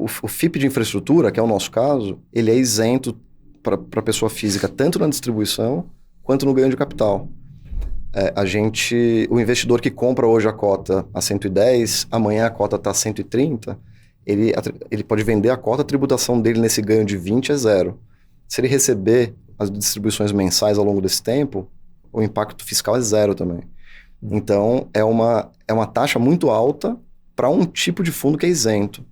o FIP de infraestrutura, que é o nosso caso, ele é isento para a pessoa física, tanto na distribuição quanto no ganho de capital. O investidor que compra hoje a cota a 110, amanhã a cota está a 130, ele pode vender a cota, a tributação dele nesse ganho de 20 é zero. Se ele receber as distribuições mensais ao longo desse tempo, o impacto fiscal é zero também. Então, é uma taxa muito alta para um tipo de fundo que é isento.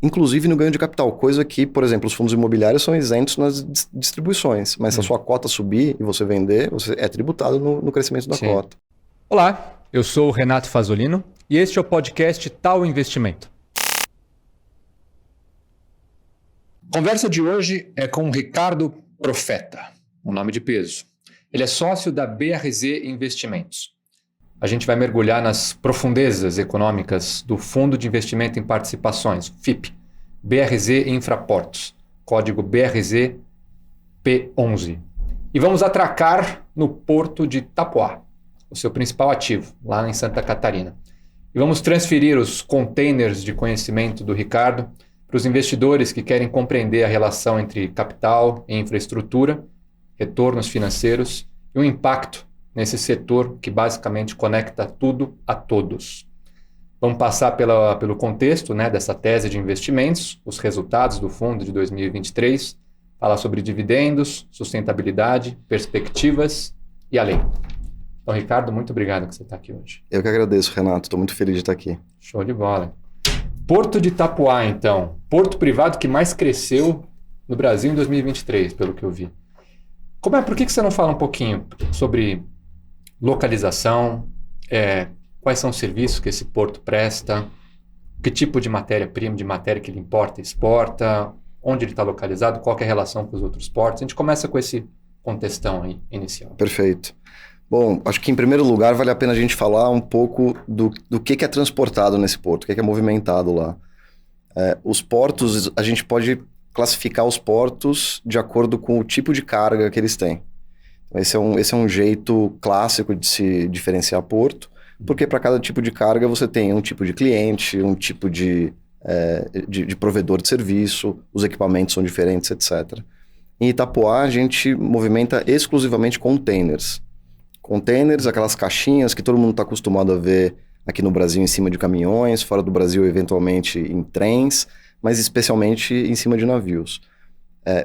Inclusive no ganho de capital, coisa que, por exemplo, os fundos imobiliários são isentos nas distribuições, mas se a sua cota subir e você vender, você é tributado no crescimento da cota. Olá, eu sou o Renato Fasolino e este é o podcast Tal Investimento. A conversa de hoje é com o Ricardo Profeta, um nome de peso. Ele é sócio da BRZ Investimentos. A gente vai mergulhar nas profundezas econômicas do Fundo de Investimento em Participações, FIP, BRZ Infraportos, código BRZ P11. E vamos atracar no porto de Itapoá, o seu principal ativo, lá em Santa Catarina. E vamos transferir os containers de conhecimento do Ricardo para os investidores que querem compreender a relação entre capital e infraestrutura, retornos financeiros e o impacto nesse setor que basicamente conecta tudo a todos. Vamos passar pelo contexto, né, dessa tese de investimentos, os resultados do fundo de 2023, falar sobre dividendos, sustentabilidade, perspectivas e além. Então, Ricardo, muito obrigado que você está aqui hoje. Eu que agradeço, Renato. Estou muito feliz de estar aqui. Show de bola. Porto de Itapoá, então. Porto privado que mais cresceu no Brasil em 2023, pelo que eu vi. Por que você não fala um pouquinho sobre localização, quais são os serviços que esse porto presta, que tipo de matéria-prima, de matéria que ele importa e exporta, onde ele está localizado, qual que é a relação com os outros portos. A gente começa com esse contextão aí inicial. Perfeito. Bom, acho que em primeiro lugar vale a pena a gente falar um pouco do que é transportado nesse porto, o que é movimentado lá. Os portos, a gente pode classificar os portos de acordo com o tipo de carga que eles têm. Esse é um jeito clássico de se diferenciar porto, porque para cada tipo de carga você tem um tipo de cliente, um tipo de provedor de serviço, os equipamentos são diferentes, etc. Em Itapoá, a gente movimenta exclusivamente containers. Containers, aquelas caixinhas que todo mundo está acostumado a ver aqui no Brasil em cima de caminhões, fora do Brasil eventualmente em trens, mas especialmente em cima de navios.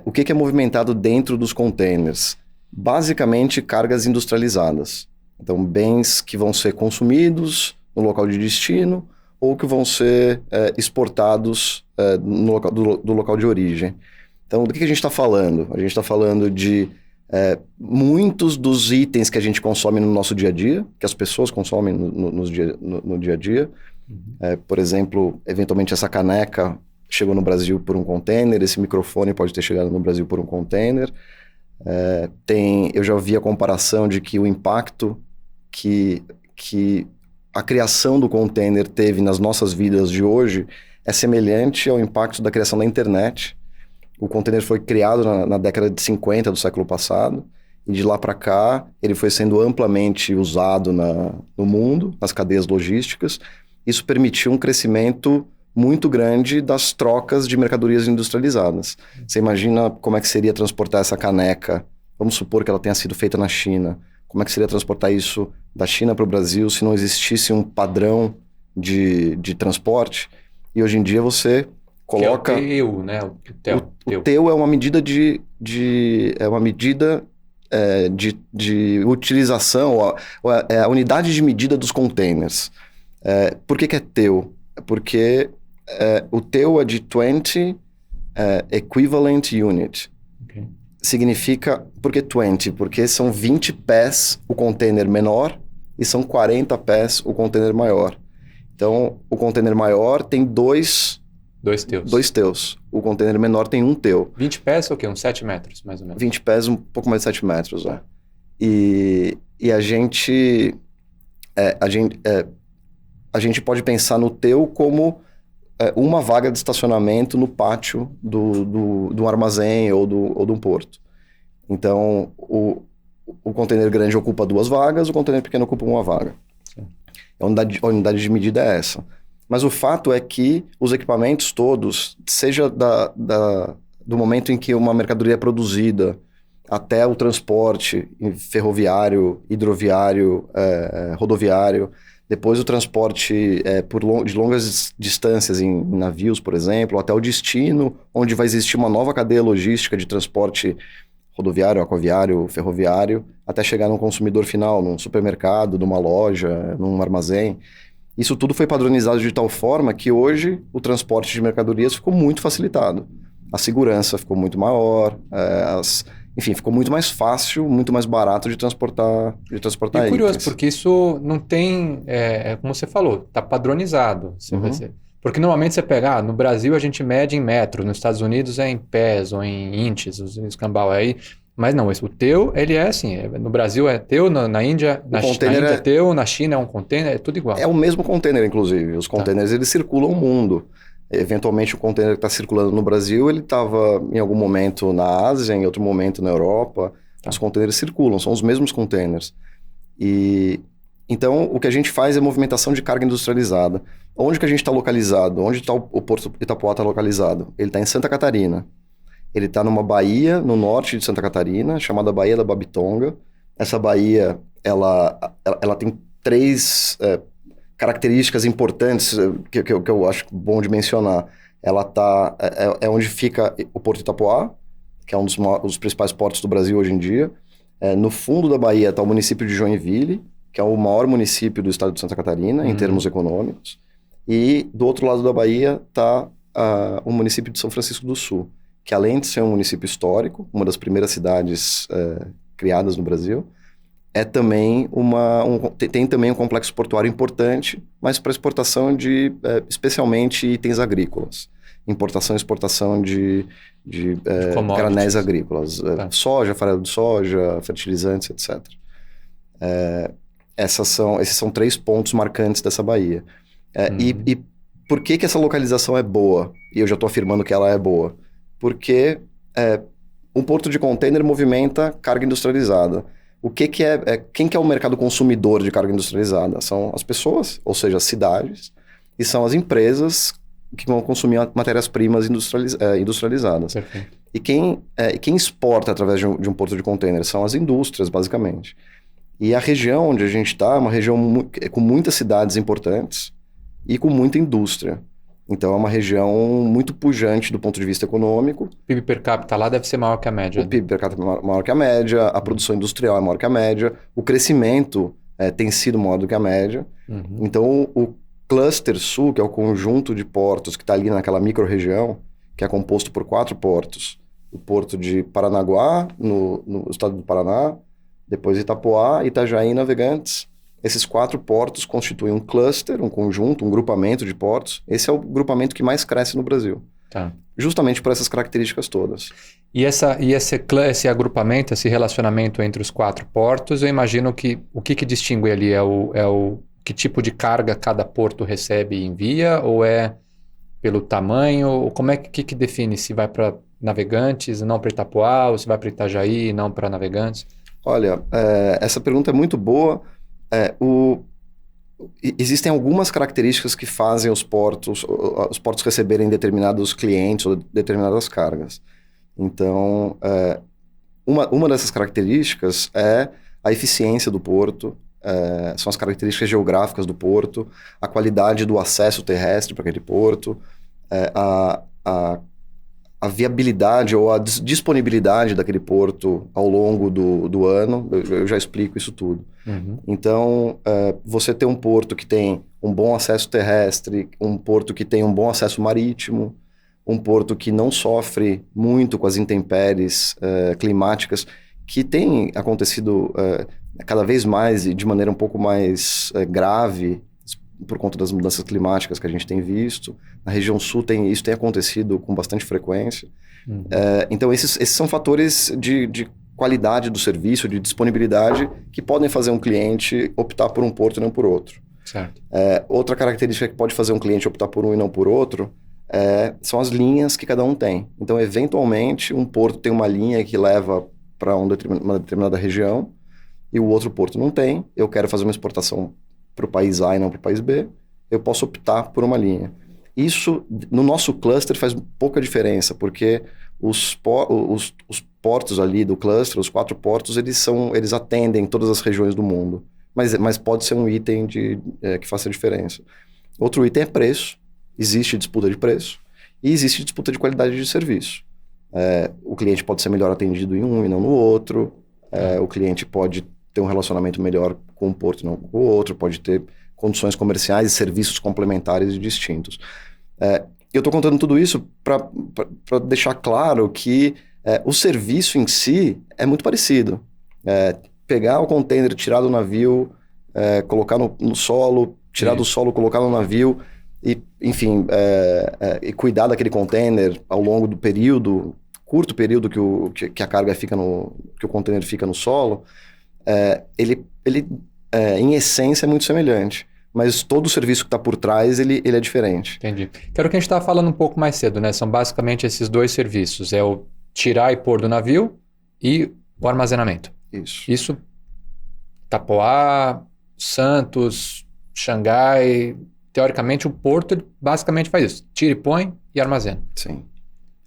O que é movimentado dentro dos containers? Basicamente cargas industrializadas. Então, bens que vão ser consumidos no local de destino ou que vão ser exportados do local de origem. Então, do que a gente está falando? A gente está falando de muitos dos itens que a gente consome no nosso dia a dia, que as pessoas consomem no dia a dia. Por exemplo, eventualmente essa caneca chegou no Brasil por um container, esse microfone pode ter chegado no Brasil por um container. Eu já ouvi a comparação de que o impacto que a criação do container teve nas nossas vidas de hoje é semelhante ao impacto da criação da internet. O container foi criado na década de 50 do século passado, e de lá para cá ele foi sendo amplamente usado no mundo, nas cadeias logísticas. Isso permitiu um crescimento muito grande das trocas de mercadorias industrializadas. Você imagina como é que seria transportar essa caneca, vamos supor que ela tenha sido feita na China, como é que seria transportar isso da China para o Brasil se não existisse um padrão de transporte? E hoje em dia você coloca... Que é o TEU, né? O TEU é uma medida de utilização, é a unidade de medida dos containers. Por que é TEU? Porque o TEU é de 20 Equivalent Unit. Okay. Significa, por que 20? Porque são 20 pés o container menor e são 40 pés o container maior. Então, o container maior tem dois teus. O container menor tem um teu. 20 pés é o quê? Uns 7 metros, mais ou menos. 20 pés, um pouco mais de 7 metros, né? E a gente pode pensar no teu como uma vaga de estacionamento no pátio do armazém ou de um porto. Então, o container grande ocupa 2 vagas, o container pequeno ocupa 1 vaga. A unidade de medida é essa. Mas o fato é que os equipamentos todos, seja do momento em que uma mercadoria é produzida até o transporte ferroviário, hidroviário, rodoviário, depois o transporte de longas distâncias em navios, por exemplo, até o destino, onde vai existir uma nova cadeia logística de transporte rodoviário, aquaviário, ferroviário, até chegar no consumidor final, num supermercado, numa loja, num armazém. Isso tudo foi padronizado de tal forma que hoje o transporte de mercadorias ficou muito facilitado. A segurança ficou muito maior, enfim, ficou muito mais fácil, muito mais barato de transportar E curioso, itens. porque isso não tem, como você falou, está padronizado. Porque normalmente você pega, no Brasil a gente mede em metros, nos Estados Unidos é em pés ou em inches, os escambau aí. Mas não, o teu, ele é assim, no Brasil é teu, na Índia, na Índia é teu, na China é um container, é tudo igual. É o mesmo container, inclusive. Os containers, eles circulam o mundo. Eventualmente, o container que está circulando no Brasil, ele estava em algum momento na Ásia, em outro momento na Europa. Os containers circulam, são os mesmos containers. Então, o que a gente faz é movimentação de carga industrializada. Onde que a gente está localizado? Onde o Porto Itapoá está localizado? Ele está em Santa Catarina. Ele está numa baía no norte de Santa Catarina, chamada Baía da Babitonga. Essa baía, ela tem 3 características importantes que eu acho bom de mencionar. Ela é onde fica o Porto Itapoá, que é um dos principais portos do Brasil hoje em dia. No fundo da baía está o município de Joinville, que é o maior município do estado de Santa Catarina, em termos econômicos. E do outro lado da baía está o município de São Francisco do Sul, que além de ser um município histórico, uma das primeiras cidades criadas no Brasil, também tem também um complexo portuário importante, mas para exportação de, especialmente, itens agrícolas. Importação e exportação de granéis agrícolas. Soja, farelo de soja, fertilizantes, etc. Esses são 3 pontos marcantes dessa baía. E por que essa localização é boa? E eu já estou afirmando que ela é boa. Porque um porto de container movimenta carga industrializada. Quem que é o mercado consumidor de carga industrializada? São as pessoas, ou seja, as cidades, e são as empresas que vão consumir matérias-primas industrializadas. Perfeito. E quem exporta através de um porto de container são as indústrias, basicamente. E a região onde a gente está é uma região com muitas cidades importantes e com muita indústria. Então, é uma região muito pujante do ponto de vista econômico. O PIB per capita lá deve ser maior que a média. O PIB per capita é maior que a média, a produção industrial é maior que a média, o crescimento tem sido maior do que a média. Então, o Cluster Sul, que é o conjunto de portos que está ali naquela micro-região, que é composto por 4 portos. O porto de Paranaguá, no estado do Paraná, depois Itapoá, Itajaí e Navegantes. Esses 4 portos constituem um cluster, um conjunto, um grupamento de portos. Esse é o grupamento que mais cresce no Brasil. Tá. Justamente por essas características todas. E esse agrupamento, esse relacionamento entre os 4 portos, eu imagino que o que distingue ali que tipo de carga cada porto recebe e envia, ou é pelo tamanho, ou como é que define se vai para Navegantes e não para Itapoá, ou se vai para Itajaí e não para Navegantes? Olha, essa pergunta é muito boa. Existem algumas características que fazem os portos receberem determinados clientes ou determinadas cargas. Então, uma dessas características é a eficiência do porto, são as características geográficas do porto, a qualidade do acesso terrestre para aquele porto, a viabilidade ou a disponibilidade daquele porto ao longo do ano. Eu já explico isso tudo. Então, você ter um porto que tem um bom acesso terrestre, um porto que tem um bom acesso marítimo, um porto que não sofre muito com as intempéries climáticas, que tem acontecido cada vez mais e de maneira um pouco mais grave por conta das mudanças climáticas que a gente tem visto. Na região sul isso tem acontecido com bastante frequência. Então, esses são fatores de qualidade do serviço, de disponibilidade, que podem fazer um cliente optar por um porto e não por outro. Certo. Outra característica que pode fazer um cliente optar por um e não por outro são as linhas que cada um tem. Então, eventualmente, um porto tem uma linha que leva para uma determinada região e o outro porto não tem. Eu quero fazer uma exportação para o país A e não para o país B. eu posso optar por uma linha. Isso, no nosso cluster, faz pouca diferença, porque os portos ali do cluster, os 4 portos, eles atendem todas as regiões do mundo. Mas pode ser um item que faça diferença. Outro item é preço. Existe disputa de preço e existe disputa de qualidade de serviço. O cliente pode ser melhor atendido em um e não no outro. O cliente pode ter um relacionamento melhor com um porto e não com o outro. Pode ter condições comerciais e serviços complementares e distintos. Eu estou contando tudo isso para deixar claro que o serviço em si é muito parecido. Pegar o container, tirar do navio, colocar no solo, tirar do solo, colocar no navio e, enfim, e cuidar daquele container ao longo do período, curto período que a carga fica que o container fica no solo, ele em essência é muito semelhante. Mas todo o serviço que está por trás, ele é diferente. Entendi. Que era o que a gente estava falando um pouco mais cedo, né? São basicamente esses 2 serviços. É o tirar e pôr do navio e o armazenamento. Isso, Tapoá, Santos, Xangai, teoricamente o porto basicamente faz isso. Tira e põe e armazena. Sim.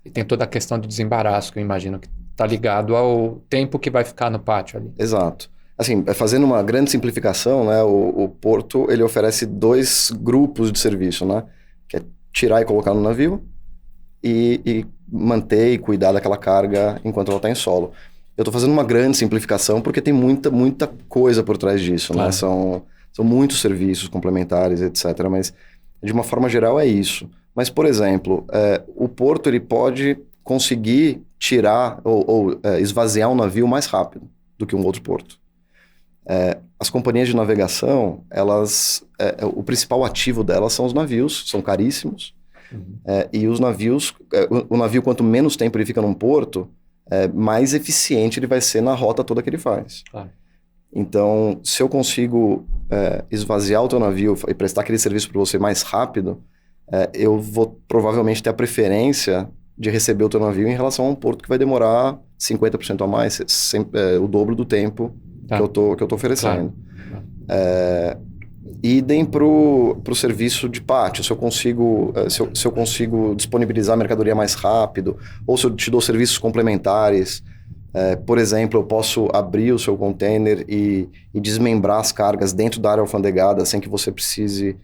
E tem toda a questão do desembaraço, que eu imagino que está ligado ao tempo que vai ficar no pátio ali. Exato. Assim, fazendo uma grande simplificação, né, o porto ele oferece 2 grupos de serviço, né, que é tirar e colocar no navio e manter e cuidar daquela carga enquanto ela está em solo. Eu estou fazendo uma grande simplificação porque tem muita coisa por trás disso, né? São muitos serviços complementares, etc. Mas, de uma forma geral, é isso. Mas, por exemplo, o porto ele pode conseguir tirar ou esvaziar um navio mais rápido do que um outro porto. As companhias de navegação, o principal ativo delas são os navios, são caríssimos. E os navios, o navio, quanto menos tempo ele fica num porto, mais eficiente ele vai ser na rota toda que ele faz. Então, se eu consigo esvaziar o teu navio e prestar aquele serviço para você mais rápido, eu vou provavelmente ter a preferência de receber o teu navio em relação a um porto que vai demorar 50% a mais, o dobro do tempo que eu tô oferecendo. Idem para o serviço de pátio. Se eu consigo disponibilizar a mercadoria mais rápido, ou se eu te dou serviços complementares, por exemplo, eu posso abrir o seu container e desmembrar as cargas dentro da área alfandegada sem que você precise,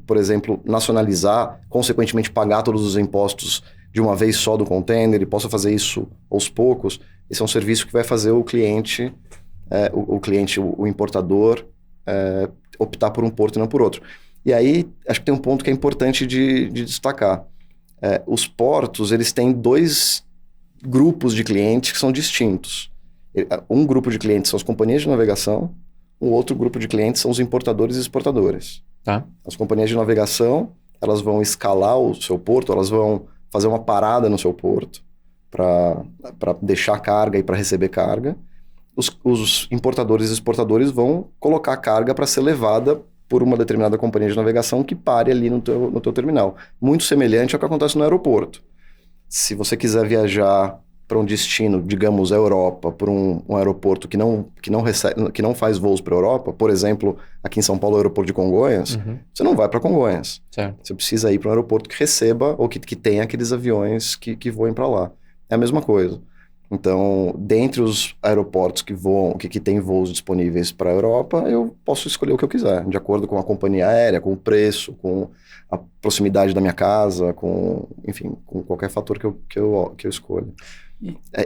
por exemplo, nacionalizar, consequentemente pagar todos os impostos de uma vez só do container, e posso fazer isso aos poucos. Esse é um serviço que vai fazer o cliente, o importador, optar por um porto e não por outro. E aí, acho que tem um ponto que é importante de destacar. Os portos, eles têm 2 grupos de clientes que são distintos. Um grupo de clientes são as companhias de navegação, um outro grupo de clientes são os importadores e exportadores. As companhias de navegação, elas vão escalar o seu porto, elas vão fazer uma parada no seu porto para deixar carga e para receber carga. Os importadores e exportadores vão colocar a carga para ser levada por uma determinada companhia de navegação que pare ali no teu terminal. Muito semelhante ao que acontece no aeroporto. Se você quiser viajar para um destino, digamos, a Europa, por um aeroporto que não faz voos para a Europa, por exemplo, aqui em São Paulo, o aeroporto de Congonhas, você não vai para Congonhas. Certo. Você precisa ir para um aeroporto que receba ou que tenha aqueles aviões que voem para lá. É a mesma coisa. Então, dentre os aeroportos que têm voos disponíveis para a Europa, eu posso escolher o que eu quiser, de acordo com a companhia aérea, com o preço, com a proximidade da minha casa, enfim, com qualquer fator que eu escolha.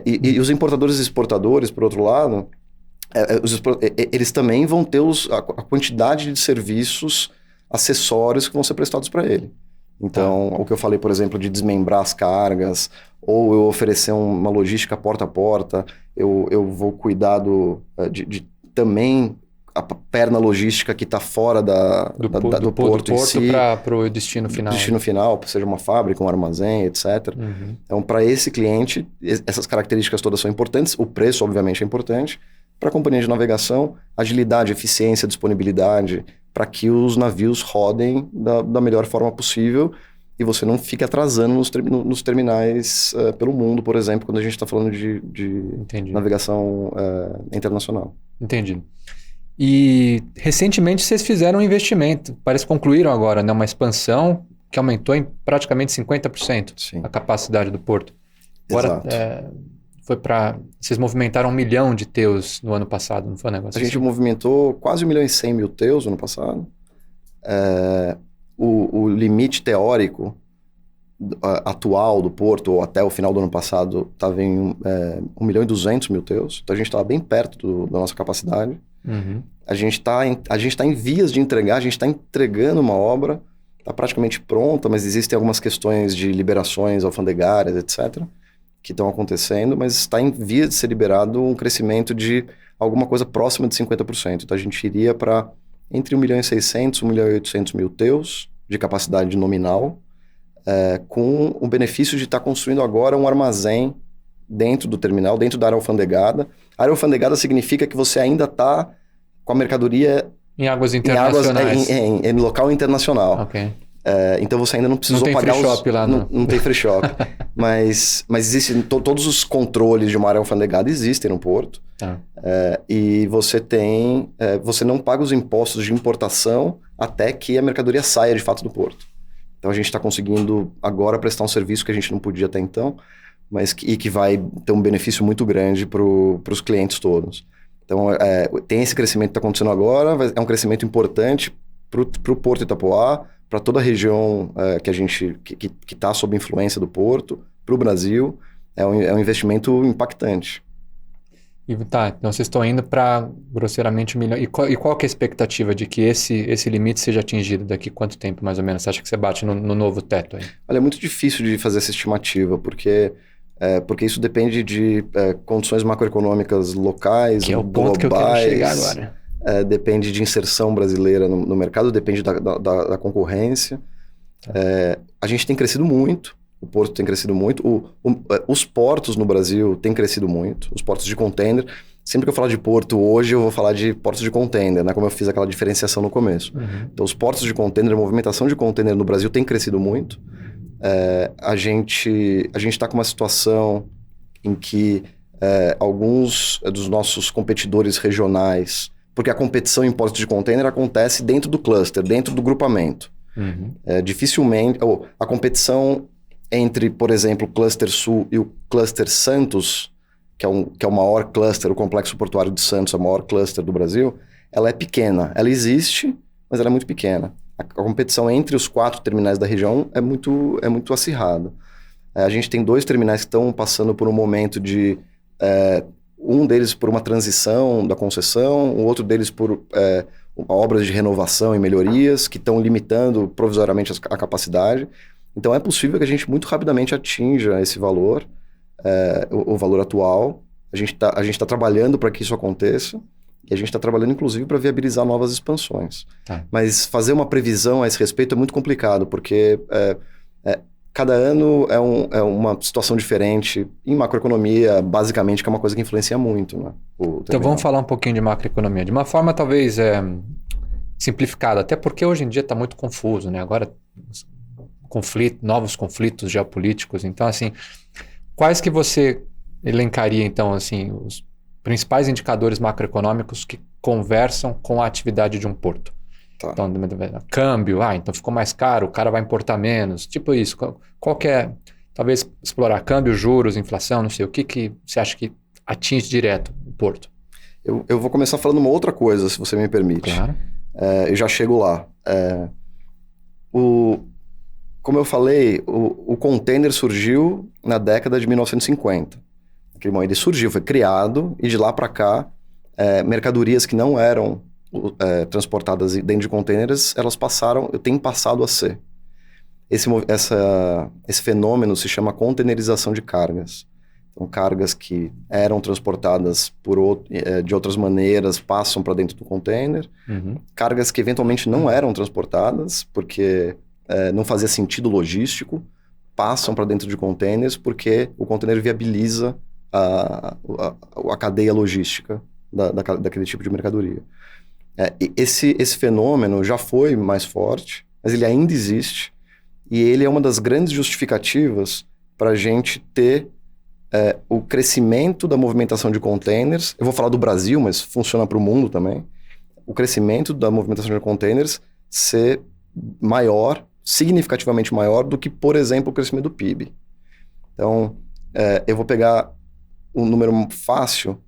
E os importadores e exportadores, por outro lado, eles também vão ter a quantidade de serviços acessórios que vão ser prestados para ele. Então, o que eu falei, por exemplo, de desmembrar as cargas, ou eu oferecer uma logística porta a porta, eu vou cuidar de também a perna logística que está fora do porto em si. Para o destino final. Destino final, seja uma fábrica, um armazém, etc. Então, para esse cliente, essas características todas são importantes. O preço, obviamente, é importante. Para a companhia de navegação, agilidade, eficiência, disponibilidade, para que os navios rodem da melhor forma possível e você não fique atrasando nos terminais pelo mundo, por exemplo, quando a gente está falando de navegação internacional. Entendi. E recentemente vocês fizeram um investimento, parece que concluíram agora, né? Uma expansão que aumentou em praticamente 50% Sim. a capacidade do porto. Agora, Exato. vocês movimentaram 1 milhão de TEUs no ano passado, não foi um negócio A gente assim? movimentou quase 1.100.000 TEUs no ano passado. O limite teórico atual do porto, ou até o final do ano passado, estava em 1.200.000 TEUs. Então a gente estava bem perto da nossa capacidade. Uhum. A gente está em vias de entregar, a gente está entregando uma obra, está praticamente pronta, mas existem algumas questões de liberações alfandegárias, etc., que estão acontecendo, mas está em via de ser liberado um crescimento de alguma coisa próxima de 50%. Então a gente iria para entre 1.600.000 e 1.800.000 TEUs de capacidade nominal, com o benefício de estar construindo agora um armazém dentro do terminal, dentro da área alfandegada. A área alfandegada significa que você ainda está com a mercadoria em águas internacionais. Em local internacional. Ok. Então você ainda não precisou não tem pagar free shop lá, não tem free shop. mas existem todos os controles de uma área alfandegada existem no porto. Tá. E você não paga os impostos de importação até que a mercadoria saia de fato do porto. Então a gente está conseguindo agora prestar um serviço que a gente não podia até então, mas que vai ter um benefício muito grande para os clientes todos. Então tem esse crescimento que está acontecendo agora, é um crescimento importante para o Porto Itapoá, para toda a região que está sob influência do porto, para o Brasil, é um investimento impactante. Então vocês estão indo para grosseiramente 1 milhão. E qual que é a expectativa de que esse limite seja atingido daqui quanto tempo, mais ou menos? Você acha que você bate no novo teto aí? Olha, é muito difícil de fazer essa estimativa, porque isso depende de condições macroeconômicas locais, que é o globais, ponto que eu quero chegar agora. Depende de inserção brasileira no mercado, depende da concorrência. Tá. A gente tem crescido muito, o porto tem crescido muito, os portos no Brasil têm crescido muito, os portos de container. Sempre que eu falar de porto hoje, eu vou falar de portos de container, né? Como eu fiz aquela diferenciação no começo. Uhum. Então, os portos de container, a movimentação de container no Brasil tem crescido muito. A gente está com uma situação em que alguns dos nossos competidores regionais, porque a competição em portos de container acontece dentro do cluster, dentro do grupamento. Uhum. Dificilmente, a competição entre, por exemplo, o Cluster Sul e o Cluster Santos, que é o maior cluster, o Complexo Portuário de Santos, é o maior cluster do Brasil, ela é pequena. Ela existe, mas ela é muito pequena. A competição entre os 4 terminais da região é muito acirrada. A gente tem 2 terminais que estão passando por um momento de... um deles por uma transição da concessão, o outro deles por obras de renovação e melhorias que estão limitando provisoriamente a capacidade. Então é possível que a gente muito rapidamente atinja esse valor, o valor atual. A gente tá trabalhando para que isso aconteça e a gente está trabalhando inclusive para viabilizar novas expansões. Tá. Mas fazer uma previsão a esse respeito é muito complicado, porque cada ano é uma situação diferente. Em macroeconomia, basicamente, que é uma coisa que influencia muito, né? Então vamos falar um pouquinho de macroeconomia. De uma forma talvez simplificada, até porque hoje em dia está muito confuso, né? Agora, novos conflitos geopolíticos. Então, assim, quais que você elencaria, então, assim, os principais indicadores macroeconômicos que conversam com a atividade de um porto? Tá. Então, câmbio, então ficou mais caro, o cara vai importar menos, tipo isso. Qual que é, talvez, explorar câmbio, juros, inflação, não sei, o que você acha que atinge direto o porto? Eu vou começar falando uma outra coisa, se você me permite. Claro. Eu já chego lá. Como eu falei, o container surgiu na década de 1950. Ele surgiu, foi criado, e de lá para cá, mercadorias que não eram transportadas dentro de containers, têm passado a ser. Esse fenômeno se chama containerização de cargas. Então, cargas que eram transportadas de outras maneiras passam para dentro do container. Uhum. Cargas que eventualmente não eram transportadas, porque não fazia sentido logístico, passam para dentro de containers, porque o container viabiliza a cadeia logística daquele tipo de mercadoria. Esse fenômeno já foi mais forte, mas ele ainda existe, e ele é uma das grandes justificativas para a gente ter o crescimento da movimentação de containers. Eu vou falar do Brasil, mas funciona para o mundo também. o crescimento da movimentação de containers ser maior, significativamente maior do que, por exemplo, o crescimento do PIB. Então, eu vou pegar um número fácil.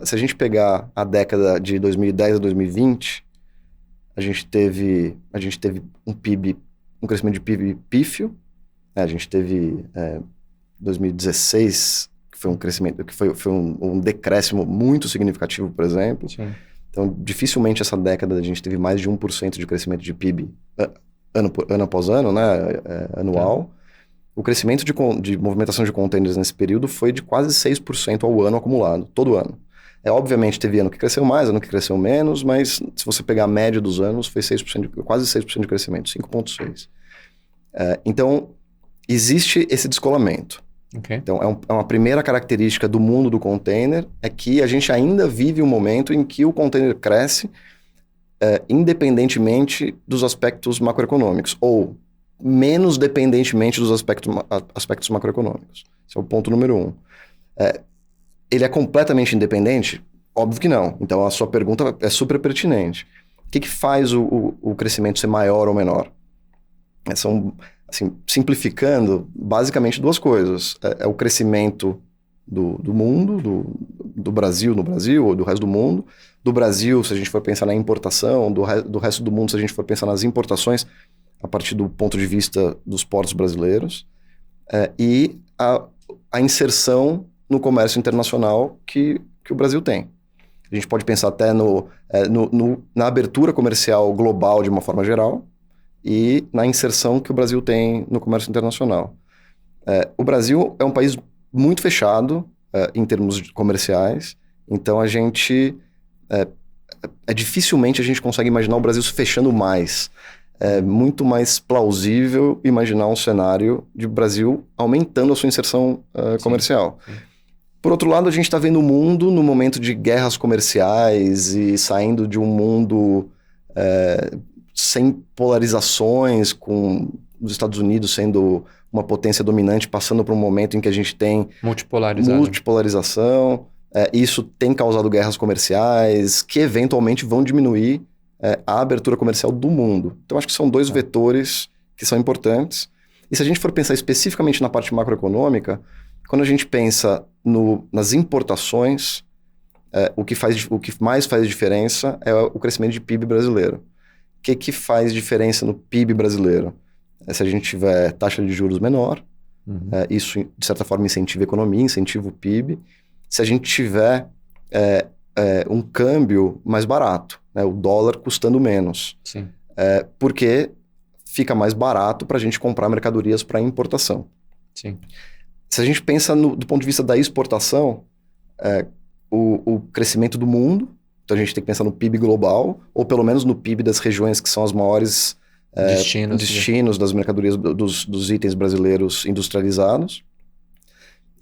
Se a gente pegar a década de 2010 a 2020, a gente teve um crescimento de PIB pífio. A gente teve 2016, que foi um crescimento, que foi um decréscimo muito significativo, por exemplo. Sim. Então, dificilmente essa década a gente teve mais de 1% de crescimento de PIB ano após ano, né, anual. Tá. O crescimento de movimentação de containers nesse período foi de quase 6% ao ano acumulado, todo ano. Obviamente teve ano que cresceu mais, ano que cresceu menos, mas se você pegar a média dos anos, foi 6%, quase 6% de crescimento, 5,6%. Então, existe esse descolamento. Okay. Então, é uma primeira característica do mundo do container, é que a gente ainda vive um momento em que o container cresce independentemente dos aspectos macroeconômicos, ou menos dependentemente dos aspectos macroeconômicos. Esse é o ponto número 1. Ele é completamente independente? Óbvio que não. Então, a sua pergunta é super pertinente. O que faz o crescimento ser maior ou menor? São, assim, simplificando, basicamente duas coisas. É o crescimento do mundo, do Brasil no Brasil, ou do resto do mundo. Do Brasil, se a gente for pensar na importação, do resto do mundo, se a gente for pensar nas importações, a partir do ponto de vista dos portos brasileiros, e a inserção no comércio internacional que o Brasil tem. A gente pode pensar até na abertura comercial global de uma forma geral e na inserção que o Brasil tem no comércio internacional. O Brasil é um país muito fechado em termos comerciais, então dificilmente a gente consegue imaginar o Brasil se fechando mais. É muito mais plausível imaginar um cenário de Brasil aumentando a sua inserção comercial. Sim. Por outro lado, a gente está vendo o mundo no momento de guerras comerciais e saindo de um mundo sem polarizações, com os Estados Unidos sendo uma potência dominante, passando por um momento em que a gente tem multipolarização. Isso tem causado guerras comerciais que eventualmente vão diminuir a abertura comercial do mundo. Então, acho que são dois vetores que são importantes. E se a gente for pensar especificamente na parte macroeconômica, quando a gente pensa nas importações, o que mais faz diferença é o crescimento de PIB brasileiro. O que faz diferença no PIB brasileiro? Se a gente tiver taxa de juros menor, isso, de certa forma, incentiva a economia, incentiva o PIB. Se a gente tiver um câmbio mais barato, né, o dólar custando menos. Sim. Porque fica mais barato para a gente comprar mercadorias para importação. Sim. Se a gente pensa do ponto de vista da exportação, o crescimento do mundo, então a gente tem que pensar no PIB global, ou pelo menos no PIB das regiões que são as maiores destinos das mercadorias, dos itens brasileiros industrializados.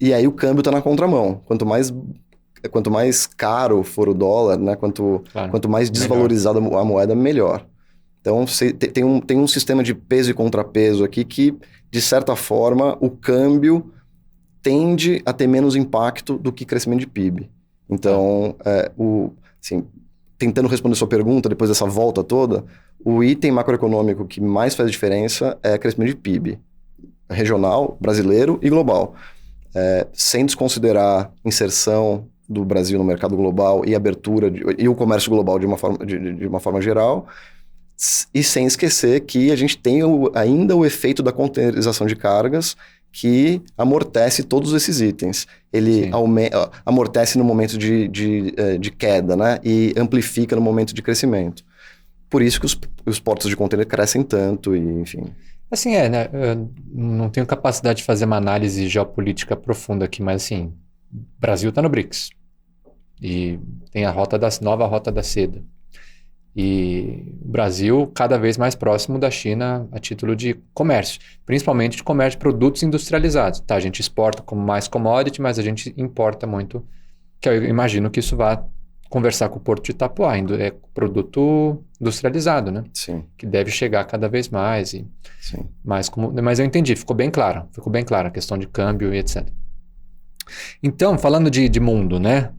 E aí o câmbio está na contramão. Quanto mais caro for o dólar, né, quanto mais desvalorizada a moeda, melhor. Então, tem um sistema de peso e contrapeso aqui que, de certa forma, o câmbio tende a ter menos impacto do que crescimento de PIB. Então, tentando responder sua pergunta, depois dessa volta toda, o item macroeconômico que mais faz diferença é crescimento de PIB. Regional, brasileiro e global. Sem desconsiderar inserção do Brasil no mercado global e abertura e o comércio global de uma forma geral, e sem esquecer que a gente tem ainda o efeito da containerização de cargas que amortece todos esses itens. Ele amortece no momento de queda, né? E amplifica no momento de crescimento. Por isso que os portos de container crescem tanto, e enfim. Assim, né? Eu não tenho capacidade de fazer uma análise geopolítica profunda aqui, mas assim, o Brasil está no BRICS. E tem a nova rota da seda. E o Brasil cada vez mais próximo da China a título de comércio, principalmente de comércio de produtos industrializados. Tá, a gente exporta como mais commodity, mas a gente importa muito, que eu imagino que isso vá conversar com o Porto de Itapoá, é produto industrializado, né? Sim. Que deve chegar cada vez mais. Sim. Mas eu entendi, ficou bem claro a questão de câmbio e etc. Então, falando de mundo, né?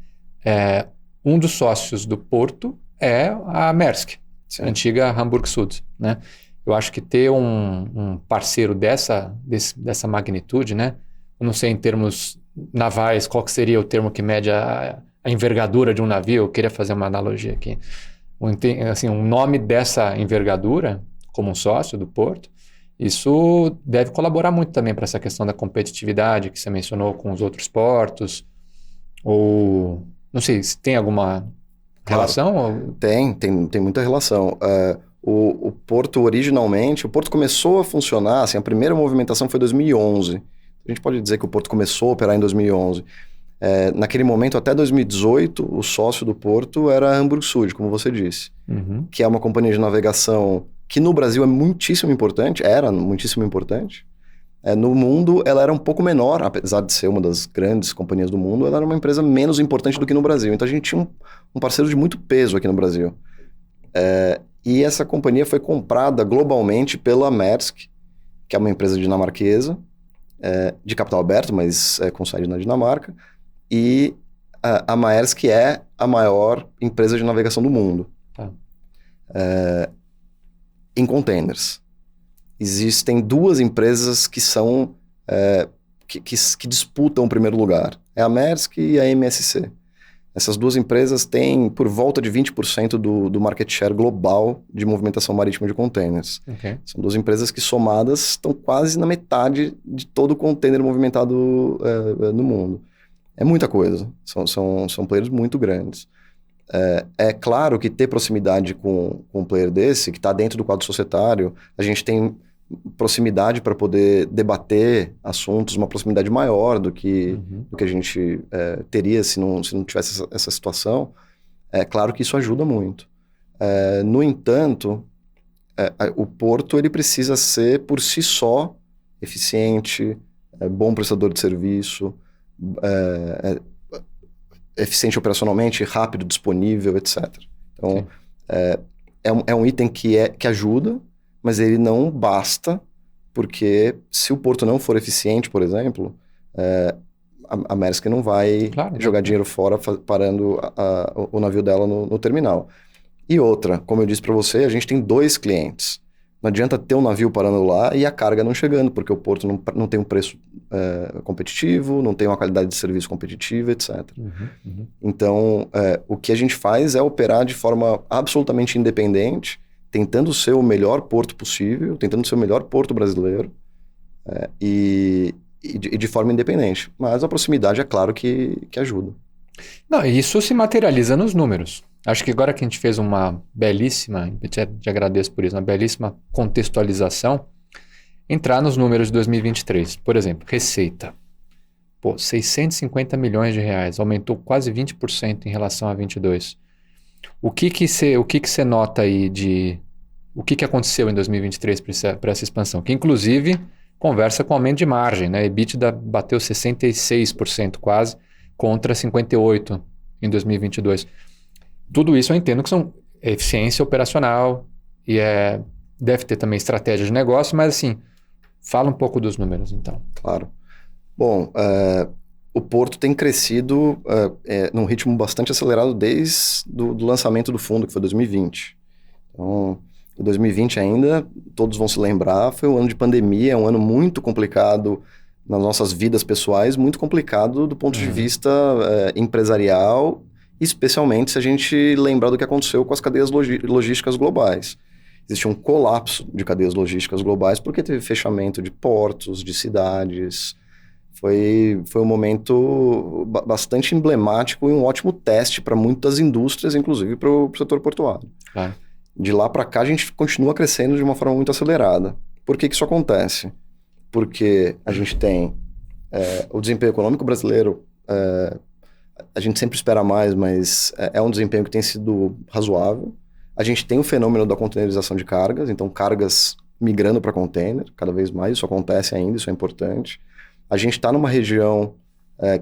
Um dos sócios do Porto é a Maersk, Sim. a antiga Hamburg Süd, né? Eu acho que ter um parceiro dessa magnitude, né? Eu não sei em termos navais qual que seria o termo que mede a envergadura de um navio. Eu queria fazer uma analogia aqui. Um nome dessa envergadura, como um sócio do Porto, isso deve colaborar muito também para essa questão da competitividade que você mencionou com os outros portos. Ou não sei se tem alguma relação? Ou... Tem muita relação. O Porto, originalmente, o Porto começou a funcionar, assim, a primeira movimentação foi em 2011. A gente pode dizer que o Porto começou a operar em 2011. Naquele momento, até 2018, o sócio do Porto era a Hamburg Süd, como você disse, que é uma companhia de navegação que no Brasil é muitíssimo importante, era muitíssimo importante. No mundo, ela era um pouco menor, apesar de ser uma das grandes companhias do mundo, ela era uma empresa menos importante do que no Brasil. Então a gente tinha um parceiro de muito peso aqui no Brasil. E essa companhia foi comprada globalmente pela Maersk, que é uma empresa dinamarquesa, de capital aberto, mas com sede na Dinamarca. E a Maersk é a maior empresa de navegação do mundo. Em containers. Existem duas empresas que são que disputam o primeiro lugar. É a Maersk e a MSC. Essas duas empresas têm por volta de 20% do market share global de movimentação marítima de containers. Okay. São duas empresas que somadas estão quase na metade de todo o container movimentado no mundo. É muita coisa. São players muito grandes. É claro que ter proximidade com um player desse, que está dentro do quadro societário, a gente tem proximidade para poder debater assuntos, uma proximidade maior do que a gente teria se não tivesse essa situação. É claro que isso ajuda muito. No entanto, o Porto ele precisa ser, por si só, eficiente, bom prestador de serviço, eficiente operacionalmente, rápido, disponível, etc. Então, é um item que ajuda, mas ele não basta, porque se o Porto não for eficiente, por exemplo, a Maersk não vai jogar dinheiro fora parando o navio dela no terminal. E outra, como eu disse para você, a gente tem 2 clientes. Não adianta ter um navio parando lá e a carga não chegando, porque o Porto não tem um preço competitivo, não tem uma qualidade de serviço competitiva, etc. Então, o que a gente faz é operar de forma absolutamente independente, tentando ser o melhor porto possível, tentando ser o melhor porto brasileiro, e de forma independente. Mas a proximidade é claro que ajuda. Não, isso se materializa nos números. Acho que agora que a gente fez uma belíssima, te agradeço por isso, uma belíssima contextualização, entrar nos números de 2023. Por exemplo, receita. 650 milhões de reais, aumentou quase 20% em relação a 22. O que você nota aí o que aconteceu em 2023 para essa expansão? Que inclusive conversa com aumento de margem, né? EBITDA bateu 66% quase, contra 58% em 2022. Tudo isso eu entendo que são eficiência operacional e deve ter também estratégia de negócio, mas assim, fala um pouco dos números então. Claro. Bom, o Porto tem crescido num ritmo bastante acelerado desde do lançamento do fundo, que foi 2020. Então, em 2020 ainda, todos vão se lembrar, foi um ano de pandemia, um ano muito complicado nas nossas vidas pessoais, muito complicado do ponto de vista empresarial, especialmente se a gente lembrar do que aconteceu com as cadeias logísticas globais. Existe um colapso de cadeias logísticas globais porque teve fechamento de portos, de cidades. Foi um momento bastante emblemático e um ótimo teste para muitas indústrias, inclusive para o setor portuário. De lá para cá, a gente continua crescendo de uma forma muito acelerada. Por que isso acontece? Porque a gente tem o desempenho econômico brasileiro, a gente sempre espera mais, mas é um desempenho que tem sido razoável. A gente tem o fenômeno da containerização de cargas, então cargas migrando para container, cada vez mais isso acontece ainda, isso é importante. A gente está numa região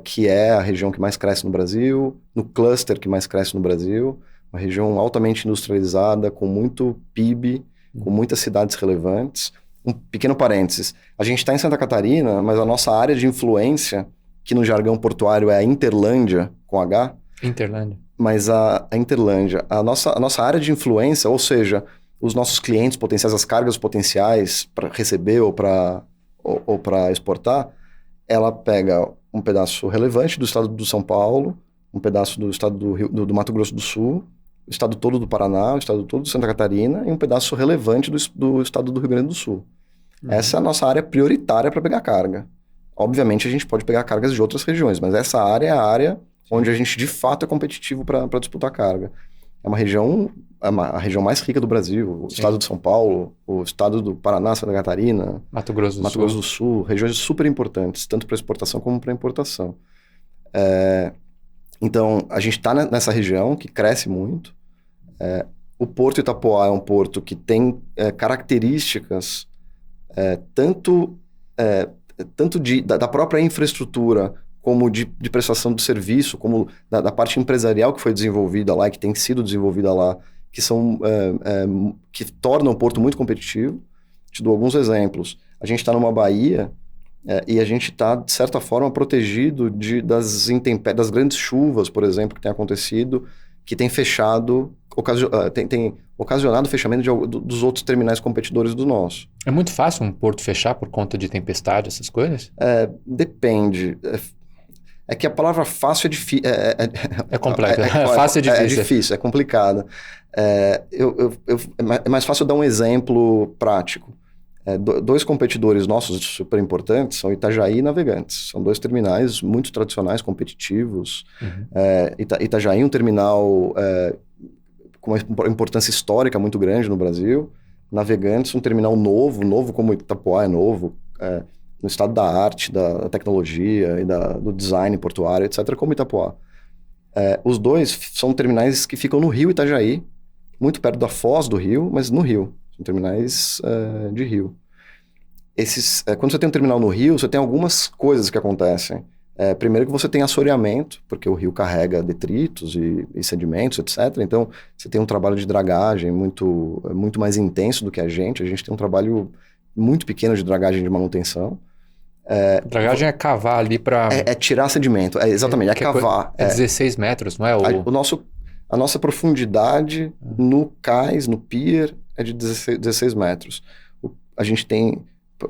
que é a região que mais cresce no Brasil, no cluster que mais cresce no Brasil, uma região altamente industrializada, com muito PIB, com muitas cidades relevantes. Um pequeno parênteses, a gente está em Santa Catarina, mas a nossa área de influência, que no jargão portuário é a Interlândia, com H. Interlândia. Mas a Interlândia, a nossa área de influência, ou seja, os nossos clientes potenciais, as cargas potenciais para receber ou para exportar, ela pega um pedaço relevante do estado do São Paulo, um pedaço do estado do Mato Grosso do Sul, o estado todo do Paraná, o estado todo de Santa Catarina e um pedaço relevante do estado do Rio Grande do Sul. Essa é a nossa área prioritária para pegar carga. Obviamente a gente pode pegar cargas de outras regiões, mas essa área é a área onde a gente de fato é competitivo para disputar carga. É uma região, a região mais rica do Brasil, o estado de São Paulo, o estado do Paraná, Santa Catarina, Mato Grosso do Sul, regiões super importantes, tanto para exportação como para importação. Então, a gente está nessa região que cresce muito. O Porto Itapoá é um porto que tem características tanto da própria infraestrutura, como de prestação de serviço, como da parte empresarial que foi desenvolvida lá, que tem sido desenvolvida lá, que tornam o porto muito competitivo. Te dou alguns exemplos. A gente está numa baía e a gente está, de certa forma, protegido das grandes chuvas, por exemplo, que tem acontecido, que tem fechado, tem ocasionado o fechamento dos outros terminais competidores do nosso. É muito fácil um porto fechar por conta de tempestade, essas coisas? Depende. É que a palavra fácil é difícil. É complexo. Fácil é difícil. É difícil, é complicado. É mais fácil dar um exemplo prático. Dois competidores nossos super importantes são Itajaí e Navegantes. São dois terminais muito tradicionais, competitivos. Itajaí é um terminal com uma importância histórica muito grande no Brasil. Navegantes, um terminal novo como Itapoá é novo, no estado da arte, da tecnologia e do design portuário, etc., como Itapoá. Os dois são terminais que ficam no rio Itajaí, muito perto da foz do rio, mas no rio. São terminais de rio. Quando você tem um terminal no rio, você tem algumas coisas que acontecem. Primeiro que você tem assoreamento, porque o rio carrega detritos e sedimentos, etc. Então, você tem um trabalho de dragagem muito mais intenso do que a gente. A gente tem um trabalho muito pequeno de dragagem de manutenção. Dragagem é cavar ali para... tirar sedimento, exatamente, cavar. 16 metros, não é? A nossa profundidade no cais, no pier, é de 16 metros. A gente tem...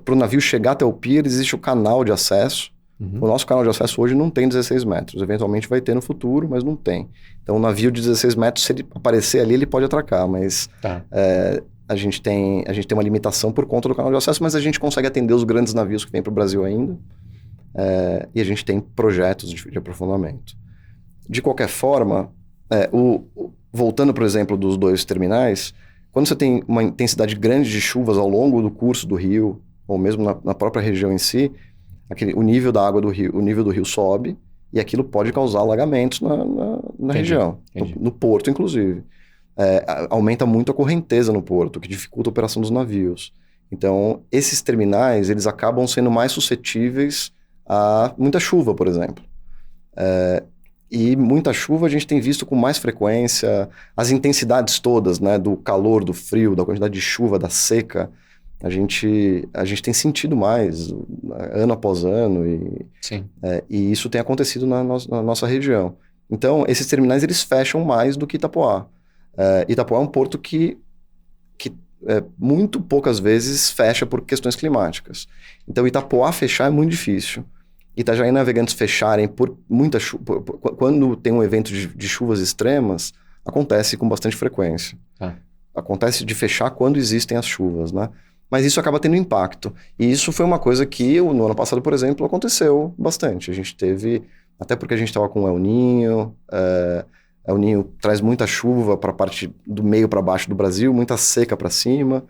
Para o navio chegar até o pier, existe o canal de acesso. O nosso canal de acesso hoje não tem 16 metros. Eventualmente vai ter no futuro, mas não tem. Então, um navio de 16 metros, se ele aparecer ali, ele pode atracar, mas... A gente tem uma limitação por conta do canal de acesso, mas a gente consegue atender os grandes navios que vêm para o Brasil ainda. E a gente tem projetos de aprofundamento. De qualquer forma, voltando, por exemplo, dos dois terminais, quando você tem uma intensidade grande de chuvas ao longo do curso do rio, ou mesmo na própria região em si, o nível da água do rio, o nível do rio sobe, e aquilo pode causar alagamentos na região, no porto, inclusive. Aumenta muito a correnteza no porto, o que dificulta a operação dos navios. Então, esses terminais, eles acabam sendo mais suscetíveis a muita chuva, por exemplo. E muita chuva a gente tem visto com mais frequência, as intensidades todas, né, do calor, do frio, da quantidade de chuva, da seca, a gente tem sentido mais, ano após ano, e isso tem acontecido na nossa região. Então, esses terminais, eles fecham mais do que Itapoá. Itapoá é um porto que muito poucas vezes fecha por questões climáticas. Então, Itapoá fechar é muito difícil. Itajaí e Navegantes fecharem por muita chuva, quando tem um evento de chuvas extremas, acontece com bastante frequência. Acontece de fechar quando existem as chuvas, né? Mas isso acaba tendo impacto. E isso foi uma coisa que no ano passado, por exemplo, aconteceu bastante. A gente teve, até porque a gente estava com o El Niño, El Niño traz muita chuva para a parte do meio para baixo do Brasil, muita seca para cima,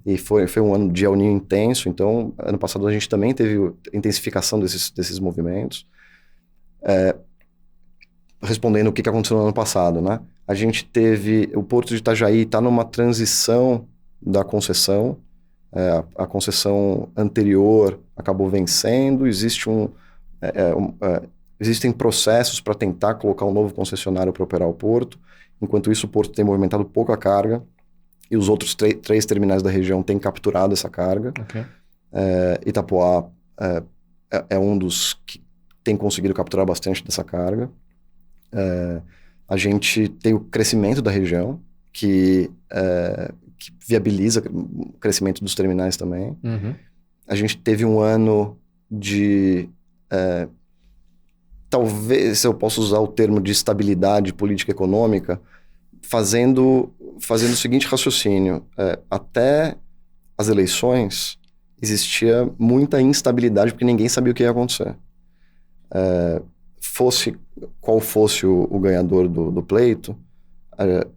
e foi um ano de El Niño intenso. Então, ano passado a gente também teve intensificação desses movimentos. Respondendo o que aconteceu no ano passado, né? A gente teve, o Porto de Itajaí está numa transição da concessão, a concessão anterior acabou vencendo, existem processos para tentar colocar um novo concessionário para operar o porto. Enquanto isso, o porto tem movimentado pouco a carga e os outros três terminais da região têm capturado essa carga. Itapoá é um dos que tem conseguido capturar bastante dessa carga. A gente tem o crescimento da região, que viabiliza o crescimento dos terminais também. Uhum. A gente teve um ano de... talvez eu possa usar o termo de estabilidade política econômica, fazendo o seguinte raciocínio. Até as eleições, existia muita instabilidade, porque ninguém sabia o que ia acontecer. Qual fosse o ganhador do pleito,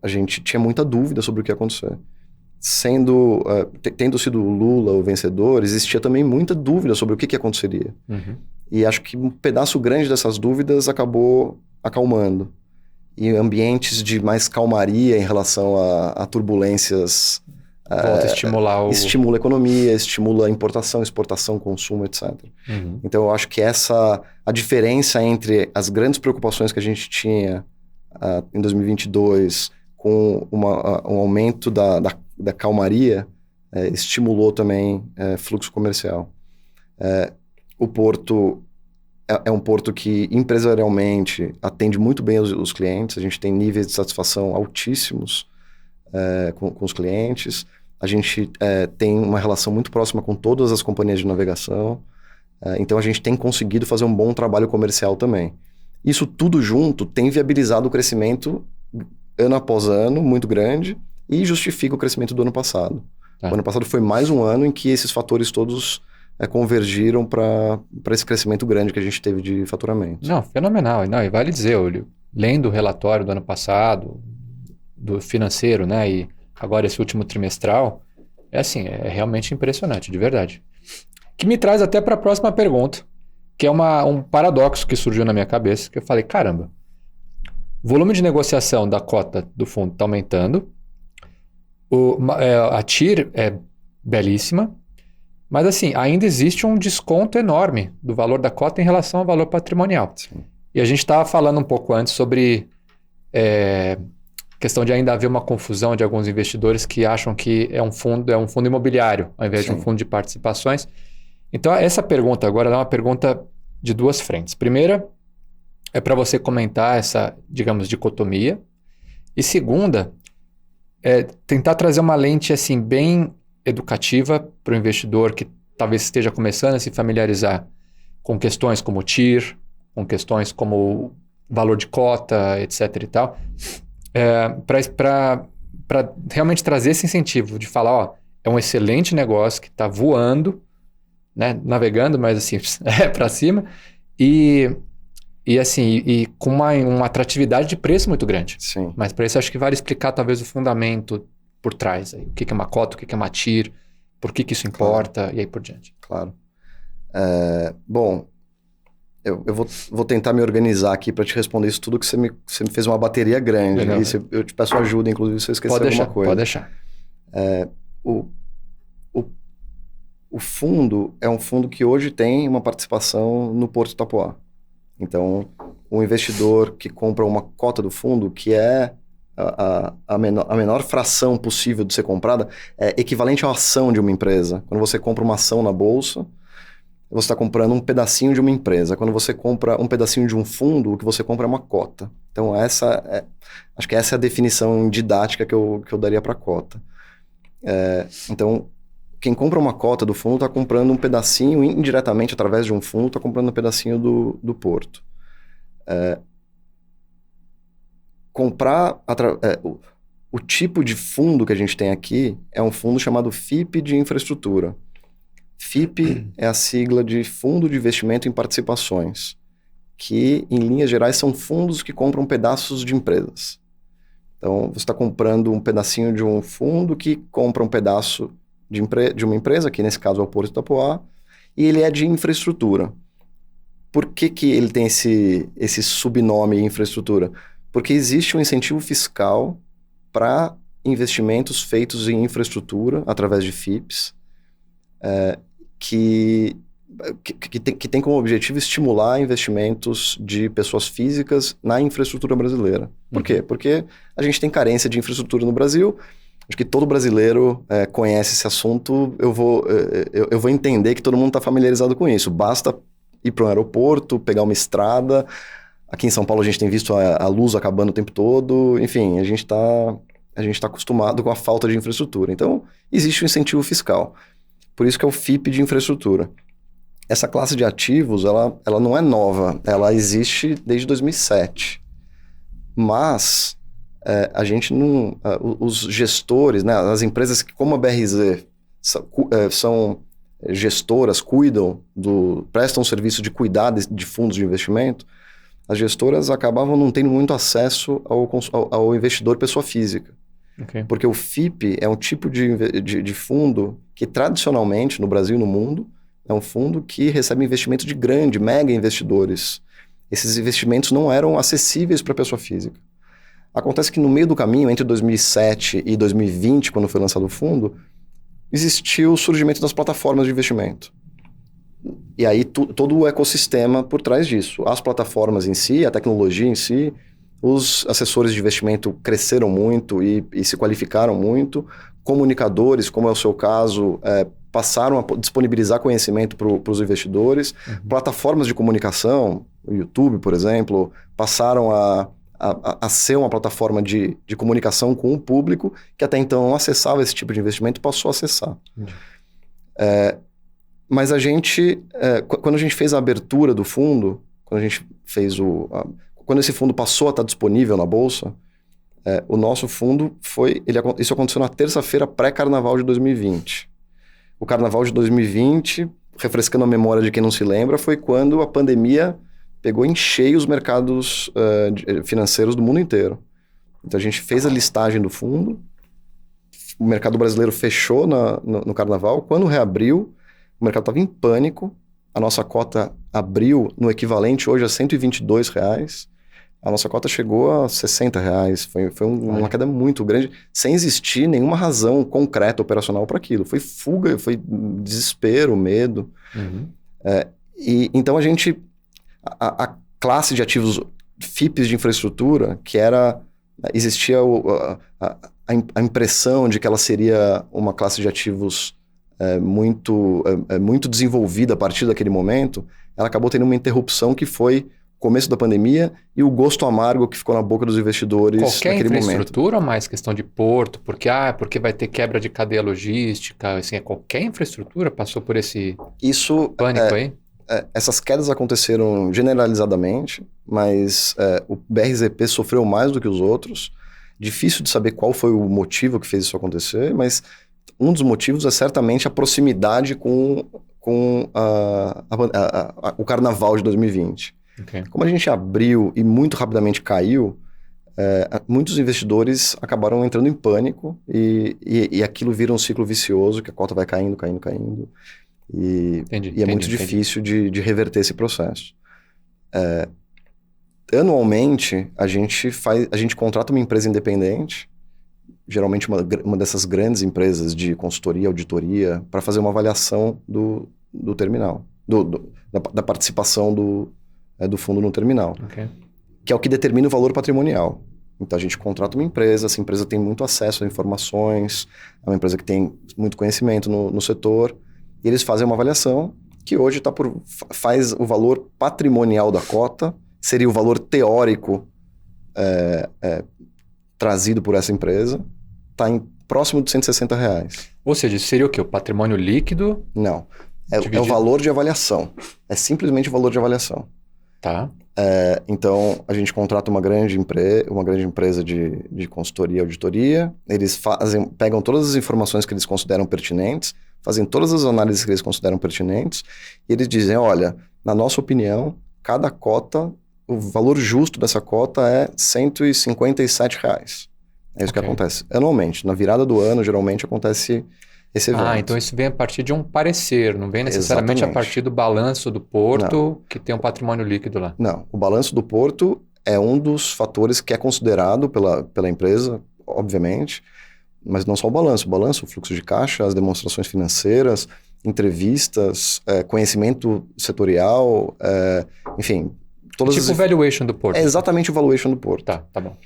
a gente tinha muita dúvida sobre o que ia acontecer. Tendo sido o Lula o vencedor, existia também muita dúvida sobre o que aconteceria. Uhum. E acho que um pedaço grande dessas dúvidas acabou acalmando. E ambientes de mais calmaria em relação a turbulências... Volta a estimular estimula a economia, estimula a importação, exportação, consumo, etc. Uhum. Então, eu acho que a diferença entre as grandes preocupações que a gente tinha em 2022 com um aumento da calmaria, estimulou também fluxo comercial. O porto é um porto que empresarialmente atende muito bem os clientes, a gente tem níveis de satisfação altíssimos com os clientes, a gente tem uma relação muito próxima com todas as companhias de navegação, então a gente tem conseguido fazer um bom trabalho comercial também. Isso tudo junto tem viabilizado o crescimento ano após ano, muito grande, e justifica o crescimento do ano passado. O ano passado foi mais um ano em que esses fatores todos convergiram para esse crescimento grande que a gente teve de faturamento. Não, fenomenal. Não, e vale dizer, lendo o relatório do ano passado, do financeiro, né, e agora esse último trimestral, é realmente impressionante, de verdade. Que me traz até para a próxima pergunta, que é um paradoxo que surgiu na minha cabeça, que eu falei, caramba, o volume de negociação da cota do fundo está aumentando, a TIR é belíssima, mas assim, ainda existe um desconto enorme do valor da cota em relação ao valor patrimonial. Sim. E a gente estava falando um pouco antes sobre questão de ainda haver uma confusão de alguns investidores que acham que é um fundo imobiliário, ao invés Sim. de um fundo de participações. Então, essa pergunta agora é uma pergunta de duas frentes. Primeira, é para você comentar essa, digamos, dicotomia. E segunda, tentar trazer uma lente assim, bem educativa para o investidor que talvez esteja começando a se familiarizar com questões como TIR, com questões como valor de cota, etc. e tal, para realmente trazer esse incentivo de falar, é um excelente negócio que está voando, né, navegando, mas assim, para cima, e com uma atratividade de preço muito grande. Sim. Mas para isso acho que vale explicar talvez o fundamento por trás. Aí. O que é uma cota, o que é uma TIR, por que isso importa, claro. E aí por diante. Claro. Bom, eu vou tentar me organizar aqui para te responder isso tudo, que você me fez uma bateria grande. Legal, e eu te peço ajuda, inclusive, se eu esquecer alguma coisa. Pode deixar. O fundo é um fundo que hoje tem uma participação no Porto de Itapoá. Então, o investidor que compra uma cota do fundo, que é a menor fração possível de ser comprada, é equivalente à ação de uma empresa. Quando você compra uma ação na bolsa, você está comprando um pedacinho de uma empresa. Quando você compra um pedacinho de um fundo, o que você compra é uma cota. Então, acho que essa é a definição didática que eu daria para a cota. Então, quem compra uma cota do fundo está comprando um pedacinho, indiretamente, através de um fundo, está comprando um pedacinho do porto. O tipo de fundo que a gente tem aqui é um fundo chamado FIP de infraestrutura. FIP é a sigla de Fundo de Investimento em Participações, que, em linhas gerais, são fundos que compram pedaços de empresas. Então, você está comprando um pedacinho de um fundo que compra um pedaço de uma empresa, que nesse caso é o Porto de Itapoá, e ele é de infraestrutura. Por que ele tem esse subnome infraestrutura? Porque existe um incentivo fiscal para investimentos feitos em infraestrutura, através de FIPs, que tem como objetivo estimular investimentos de pessoas físicas na infraestrutura brasileira. Por quê? Porque a gente tem carência de infraestrutura no Brasil. Acho que todo brasileiro conhece esse assunto. Eu vou entender que todo mundo está familiarizado com isso. Basta ir para um aeroporto, pegar uma estrada. Aqui em São Paulo a gente tem visto a luz acabando o tempo todo, enfim, a gente tá acostumado com a falta de infraestrutura. Então, existe um incentivo fiscal. Por isso que é o FIP de infraestrutura. Essa classe de ativos, ela não é nova, ela existe desde 2007. Mas a gente não... os gestores, né, as empresas que, como a BRZ, são gestoras, prestam serviço de cuidar de fundos de investimento, as gestoras acabavam não tendo muito acesso ao investidor pessoa física. Okay. Porque o FIP é um tipo de fundo que tradicionalmente, no Brasil e no mundo, é um fundo que recebe investimento de mega investidores. Esses investimentos não eram acessíveis para a pessoa física. Acontece que no meio do caminho, entre 2007 e 2020, quando foi lançado o fundo, existiu o surgimento das plataformas de investimento. E aí todo o ecossistema por trás disso. As plataformas em si, a tecnologia em si, os assessores de investimento cresceram muito e se qualificaram muito. Comunicadores, como é o seu caso, passaram a disponibilizar conhecimento para os investidores. Uhum. Plataformas de comunicação, o YouTube, por exemplo, passaram a ser uma plataforma de comunicação com o público que até então não acessava esse tipo de investimento, passou a acessar. Uhum. Mas quando a gente fez a abertura do fundo, quando a gente fez quando esse fundo passou a estar disponível na Bolsa, o nosso fundo isso aconteceu na terça-feira pré-carnaval de 2020. O carnaval de 2020, refrescando a memória de quem não se lembra, foi quando a pandemia pegou em cheio os mercados financeiros do mundo inteiro. Então a gente fez a listagem do fundo, o mercado brasileiro fechou no carnaval, quando reabriu, o mercado estava em pânico, a nossa cota abriu no equivalente hoje a R$122, a nossa cota chegou a R$60, foi uma queda muito grande, sem existir nenhuma razão concreta operacional para aquilo. Foi fuga, foi desespero, medo. Uhum. Então a classe de ativos FIPs de infraestrutura, que existia a impressão de que ela seria uma classe de ativos muito desenvolvida a partir daquele momento, ela acabou tendo uma interrupção que foi o começo da pandemia e o gosto amargo que ficou na boca dos investidores naquele momento. Qualquer infraestrutura ou mais questão de porto? Porque vai ter quebra de cadeia logística, assim, qualquer infraestrutura passou por esse pânico aí? Essas quedas aconteceram generalizadamente, mas o BRZP sofreu mais do que os outros. Difícil de saber qual foi o motivo que fez isso acontecer, mas um dos motivos é certamente a proximidade com o carnaval de 2020. Okay. Como a gente abriu e muito rapidamente caiu, muitos investidores acabaram entrando em pânico e aquilo vira um ciclo vicioso, que a cota vai caindo. E é muito difícil de reverter esse processo. Anualmente, a gente contrata uma empresa independente, geralmente uma dessas grandes empresas de consultoria, auditoria, para fazer uma avaliação do terminal, da participação do fundo no terminal, okay. Que é o que determina o valor patrimonial. Então a gente contrata uma empresa, essa empresa tem muito acesso a informações, é uma empresa que tem muito conhecimento no setor, e eles fazem uma avaliação que hoje faz o valor patrimonial da cota, seria o valor teórico trazido por essa empresa, está próximo de R$160. Ou seja, seria o quê? O patrimônio líquido? Não, é o valor de avaliação, é simplesmente o valor de avaliação. Tá. Então, a gente contrata uma grande empresa de consultoria e auditoria, eles pegam todas as informações que eles consideram pertinentes, fazem todas as análises que eles consideram pertinentes, e eles dizem, olha, na nossa opinião, cada cota, o valor justo dessa cota é R$157. É isso que acontece anualmente. Na virada do ano, geralmente, acontece esse evento. Então isso vem a partir de um parecer, não vem necessariamente a partir do balanço do porto, que tem um patrimônio líquido lá. Não, o balanço do porto é um dos fatores que é considerado pela empresa, obviamente, mas não só o balanço, o fluxo de caixa, as demonstrações financeiras, entrevistas, conhecimento setorial, enfim... o valuation do porto. É exatamente o valuation do porto. Tá bom.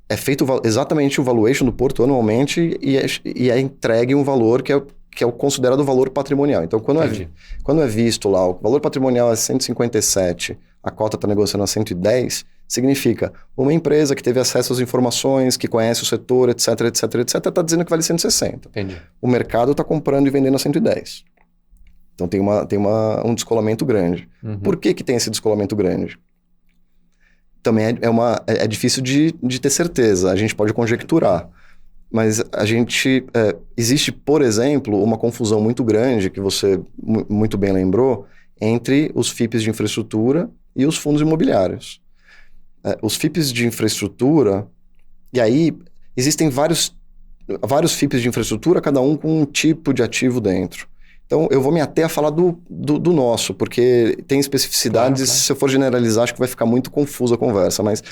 É feito exatamente o valuation do porto anualmente e é entregue um valor que é o considerado valor patrimonial. Então, quando é visto lá, o valor patrimonial é 157, a cota está negociando a 110, significa uma empresa que teve acesso às informações, que conhece o setor, etc, etc, etc, está dizendo que vale 160. Entendi. O mercado está comprando e vendendo a 110. Então tem um descolamento grande. Uhum. Por que tem esse descolamento grande? Também é difícil de ter certeza, a gente pode conjecturar. Mas existe, por exemplo, uma confusão muito grande, que você muito bem lembrou, entre os FIPs de infraestrutura e os fundos imobiliários. Os FIPs de infraestrutura, e aí existem vários FIPs de infraestrutura, cada um com um tipo de ativo dentro. Então, eu vou me ater a falar do nosso, porque tem especificidades, claro. Se eu for generalizar, acho que vai ficar muito confusa a conversa, mas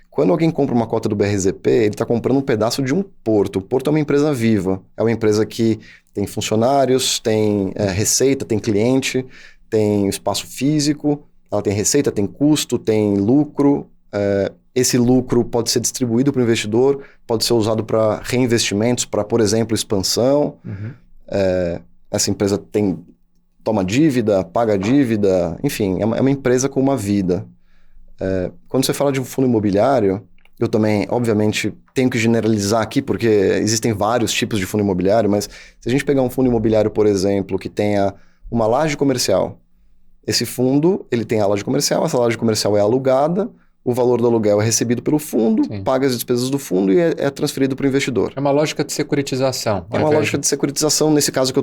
quando alguém compra uma cota do BRZP, ele está comprando um pedaço de um porto. O porto é uma empresa viva, é uma empresa que tem funcionários, tem receita, tem cliente, tem espaço físico, ela tem receita, tem custo, tem lucro. Esse lucro pode ser distribuído para o investidor, pode ser usado para reinvestimentos, para, por exemplo, expansão. Uhum. Essa empresa toma dívida, paga dívida, enfim, é uma empresa com uma vida. Quando você fala de um fundo imobiliário, eu também, obviamente, tenho que generalizar aqui, porque existem vários tipos de fundo imobiliário, mas se a gente pegar um fundo imobiliário, por exemplo, que tenha uma laje comercial, esse fundo, ele tem a laje comercial, essa laje comercial é alugada, o valor do aluguel é recebido pelo fundo, Sim. paga as despesas do fundo e é transferido para o investidor. É uma lógica de securitização. É uma lógica de securitização nesse caso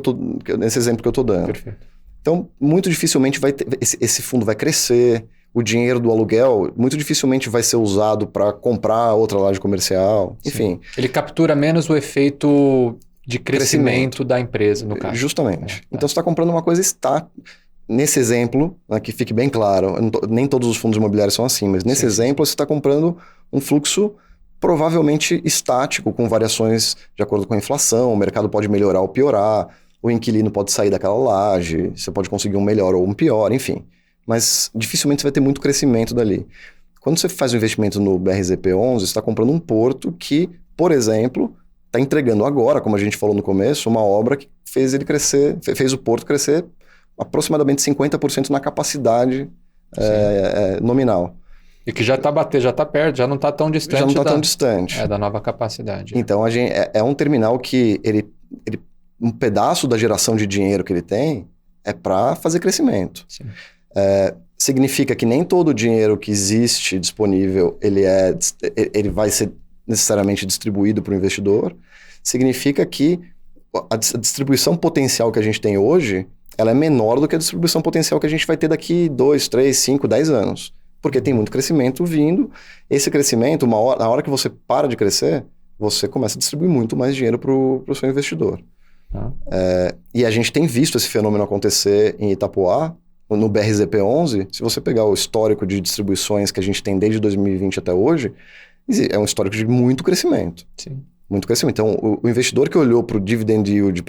nesse exemplo que eu estou dando. Perfeito. Então, muito dificilmente esse fundo vai crescer, o dinheiro do aluguel muito dificilmente vai ser usado para comprar outra laje comercial, enfim. Ele captura menos o efeito de crescimento da empresa, no caso. Justamente. Então, você está comprando uma coisa estática. Nesse exemplo, que fique bem claro, nem todos os fundos imobiliários são assim, mas nesse exemplo você está comprando um fluxo provavelmente estático, com variações de acordo com a inflação, o mercado pode melhorar ou piorar, o inquilino pode sair daquela laje, você pode conseguir um melhor ou um pior, enfim. Mas dificilmente você vai ter muito crescimento dali. Quando você faz um investimento no BRZP11, você está comprando um porto que, por exemplo, está entregando agora, como a gente falou no começo, uma obra que fez o porto crescer aproximadamente 50% na capacidade nominal. E que já está perto, já não está tão distante. Já não está tão distante. Da nova capacidade. Então, é um terminal que um pedaço da geração de dinheiro que ele tem é para fazer crescimento. Sim. Significa que nem todo o dinheiro que existe disponível, ele vai ser necessariamente distribuído para o investidor. Significa que a distribuição potencial que a gente tem hoje, ela é menor do que a distribuição potencial que a gente vai ter daqui 2, 3, 5, 10 anos. Porque tem muito crescimento vindo. Esse crescimento, na hora que você para de crescer, você começa a distribuir muito mais dinheiro para o seu investidor. E a gente tem visto esse fenômeno acontecer em Itapoá, no BRZP11. Se você pegar o histórico de distribuições que a gente tem desde 2020 até hoje, é um histórico de muito crescimento. Sim. Muito crescimento. Então, o investidor que olhou para o dividend yield,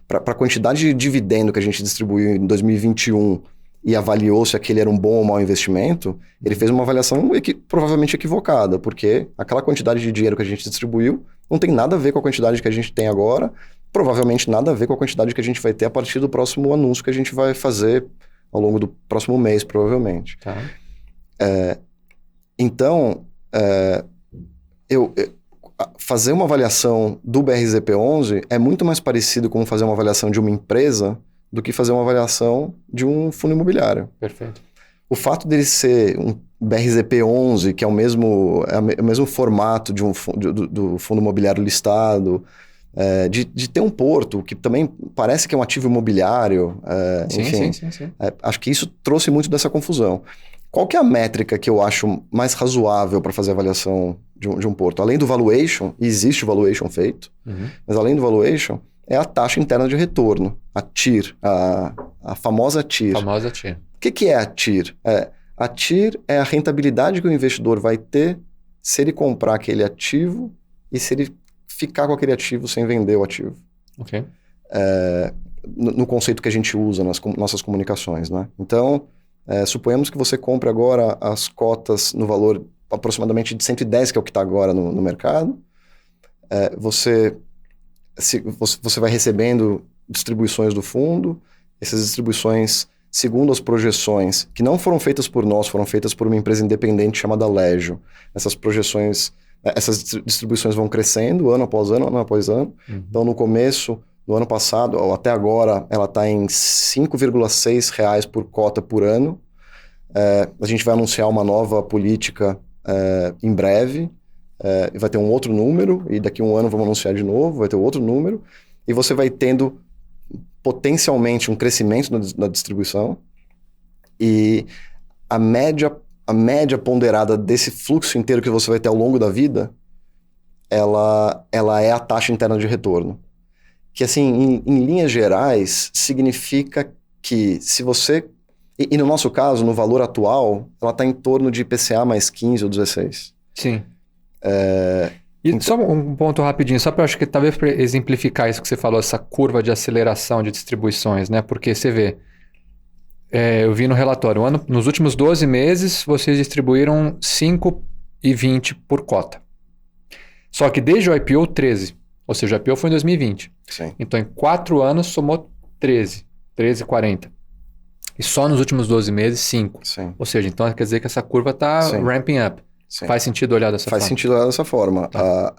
para a quantidade de dividendo que a gente distribuiu em 2021 e avaliou se aquele era um bom ou mau investimento, ele fez uma avaliação provavelmente equivocada, porque aquela quantidade de dinheiro que a gente distribuiu não tem nada a ver com a quantidade que a gente tem agora, provavelmente nada a ver com a quantidade que a gente vai ter a partir do próximo anúncio que a gente vai fazer ao longo do próximo mês, provavelmente. Tá. Então, fazer uma avaliação do BRZP11 é muito mais parecido com fazer uma avaliação de uma empresa do que fazer uma avaliação de um fundo imobiliário. Perfeito. O fato dele ser um BRZP11, que é o mesmo formato do fundo imobiliário listado, de ter um porto, que também parece que é um ativo imobiliário, enfim. Sim. Acho que isso trouxe muito dessa confusão. Qual que é a métrica que eu acho mais razoável para fazer a avaliação de um porto? Além do valuation, e existe o valuation feito, mas além do valuation, é a taxa interna de retorno, a TIR, a famosa TIR. Famosa TIR. O que é a TIR? A TIR é a rentabilidade que o investidor vai ter se ele comprar aquele ativo e se ele ficar com aquele ativo sem vender o ativo. Ok. No conceito que a gente usa nas nossas comunicações, né? Então, suponhamos que você compre agora as cotas no valor aproximadamente de 110, que é o que está agora no mercado. Você vai recebendo distribuições do fundo, essas distribuições segundo as projeções, que não foram feitas por nós, foram feitas por uma empresa independente chamada Legio. Essas projeções, essas distribuições vão crescendo ano após ano, ano após ano. Então, no começo do ano passado, ou até agora, ela está em R$ 5,6 por cota por ano. A gente vai anunciar uma nova política em breve. Vai ter um outro número, e daqui a um ano vamos anunciar de novo, vai ter outro número. E você vai tendo potencialmente um crescimento na distribuição, e a média ponderada desse fluxo inteiro que você vai ter ao longo da vida, ela é a taxa interna de retorno. Que, assim, em linhas gerais, significa que se você... E no nosso caso, no valor atual, ela está em torno de IPCA mais 15 ou 16. Sim. E então... só um ponto rapidinho, só para acho que talvez para exemplificar isso que você falou, essa curva de aceleração de distribuições, né? Porque você vê, eu vi no relatório, nos últimos 12 meses vocês distribuíram 5,20 por cota. Só que desde o IPO, 13. Ou seja, o IPO foi em 2020. Sim. Então, em 4 anos, somou 13,40. E só nos últimos 12 meses, 5. Sim. Ou seja, então quer dizer que essa curva está ramping up. Sim. Faz sentido olhar dessa forma? Faz sentido olhar dessa forma. Tá.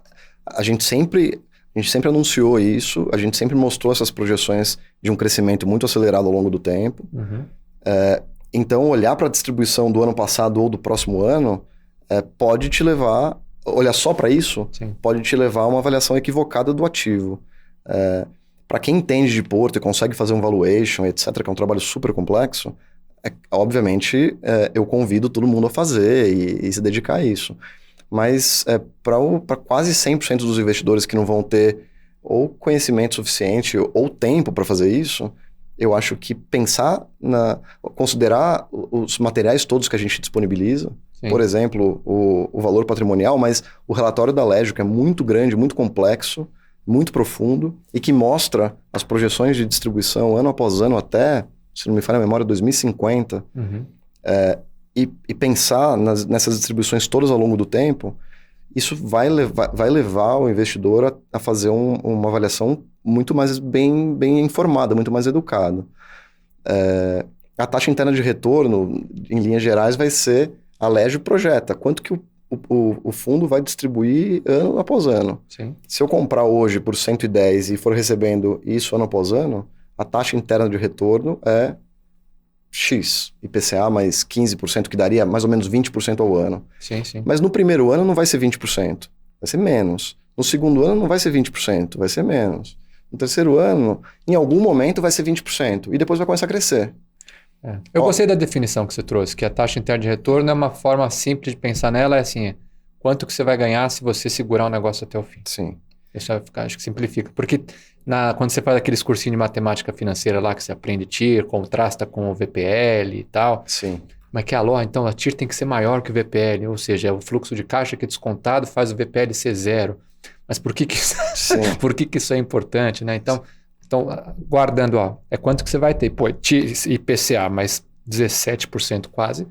A gente sempre anunciou isso, a gente sempre mostrou essas projeções de um crescimento muito acelerado ao longo do tempo. Então, olhar para a distribuição do ano passado ou do próximo ano pode te levar... Olhar só para isso, sim, pode te levar a uma avaliação equivocada do ativo. Para quem entende de porto e consegue fazer um valuation, etc., que é um trabalho super complexo, obviamente eu convido todo mundo a fazer e se dedicar a isso. Mas para quase 100% dos investidores que não vão ter ou conhecimento suficiente ou tempo para fazer isso, eu acho que considerar os materiais todos que a gente disponibiliza, sim, por exemplo, o valor patrimonial, mas o relatório da Legio, que é muito grande, muito complexo, muito profundo, e que mostra as projeções de distribuição ano após ano até, se não me falha a memória, 2050, e pensar nessas distribuições todas ao longo do tempo, isso vai levar o investidor a fazer uma avaliação muito mais bem informada, muito mais educada. A taxa interna de retorno, em linhas gerais, vai ser a Legio projeta quanto que o fundo vai distribuir ano após ano. Sim. Se eu comprar hoje por 110 e for recebendo isso ano após ano, a taxa interna de retorno é X, IPCA mais 15%, que daria mais ou menos 20% ao ano. Sim, sim. Mas no primeiro ano não vai ser 20%, vai ser menos. No segundo ano não vai ser 20%, vai ser menos. No terceiro ano, em algum momento vai ser 20%, e depois vai começar a crescer. Eu gostei da definição que você trouxe, que a taxa interna de retorno é uma forma simples de pensar nela, assim, quanto que você vai ganhar se você segurar o negócio até o fim. Sim. Isso acho que simplifica. Porque quando você faz aqueles cursinhos de matemática financeira lá, que você aprende TIR, contrasta com o VPL e tal. Sim. Mas que então a TIR tem que ser maior que o VPL, ou seja, o fluxo de caixa que é descontado faz o VPL ser 0. Mas por que por que isso é importante, né? Então, guardando, quanto que você vai ter? Pô, IPCA mais 17% quase,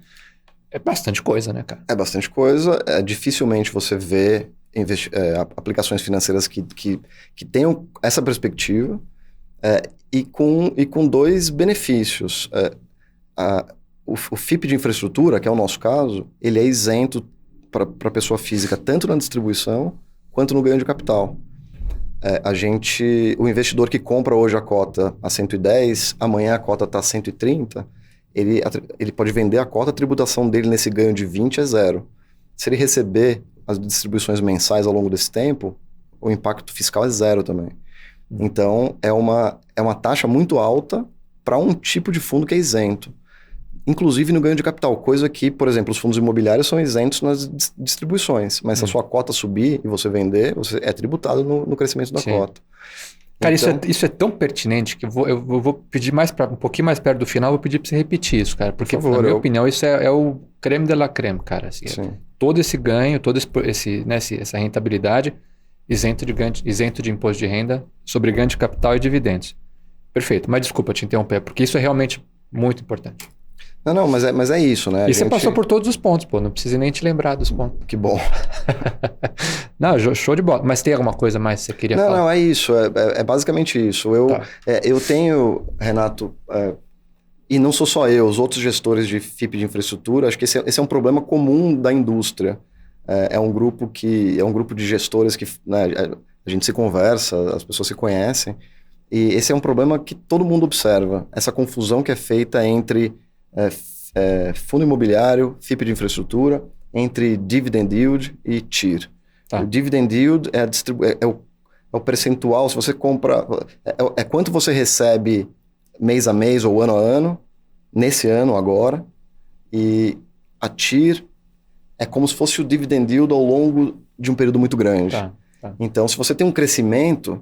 é bastante coisa, né, cara? É bastante coisa, dificilmente você vê aplicações financeiras que tenham essa perspectiva e com dois benefícios. O FIP de infraestrutura, que é o nosso caso, ele é isento para a pessoa física, tanto na distribuição quanto no ganho de capital. O investidor que compra hoje a cota a 110, amanhã a cota está a 130, ele pode vender a cota, a tributação dele nesse ganho de 20 é 0. Se ele receber as distribuições mensais ao longo desse tempo, o impacto fiscal é 0 também. Então, é uma taxa muito alta para um tipo de fundo que é isento. Inclusive no ganho de capital, coisa que, por exemplo, os fundos imobiliários são isentos nas distribuições, mas se a sua cota subir e você vender, você é tributado no crescimento da cota. Cara, então... isso é tão pertinente que eu vou pedir um pouquinho mais perto do final, vou pedir para você repetir isso, cara, porque na minha opinião isso é o creme de la creme, cara. Assim, todo esse ganho, essa rentabilidade isento de imposto de renda sobre ganho de capital e dividendos. Perfeito, mas desculpa te interromper, porque isso é realmente muito importante. Não, mas é isso, né? Você passou por todos os pontos, pô. Não precisa nem te lembrar dos pontos. Que bom. Não, show de bola. Mas tem alguma coisa mais que você queria falar? Não, é isso. É basicamente isso. Eu tenho, Renato, E não sou só eu, os outros gestores de FIP de infraestrutura, acho que esse é um problema comum da indústria. É um grupo de gestores que, né, a gente se conversa, as pessoas se conhecem, e esse é um problema que todo mundo observa, essa confusão que é feita entre fundo imobiliário, FIP de infraestrutura, entre dividend yield e TIR. Tá. O dividend yield é o percentual, se você compra, é quanto você recebe mês a mês ou ano a ano, nesse ano agora, e a TIR é como se fosse o dividend yield ao longo de um período muito grande. Tá. Então, se você tem um crescimento,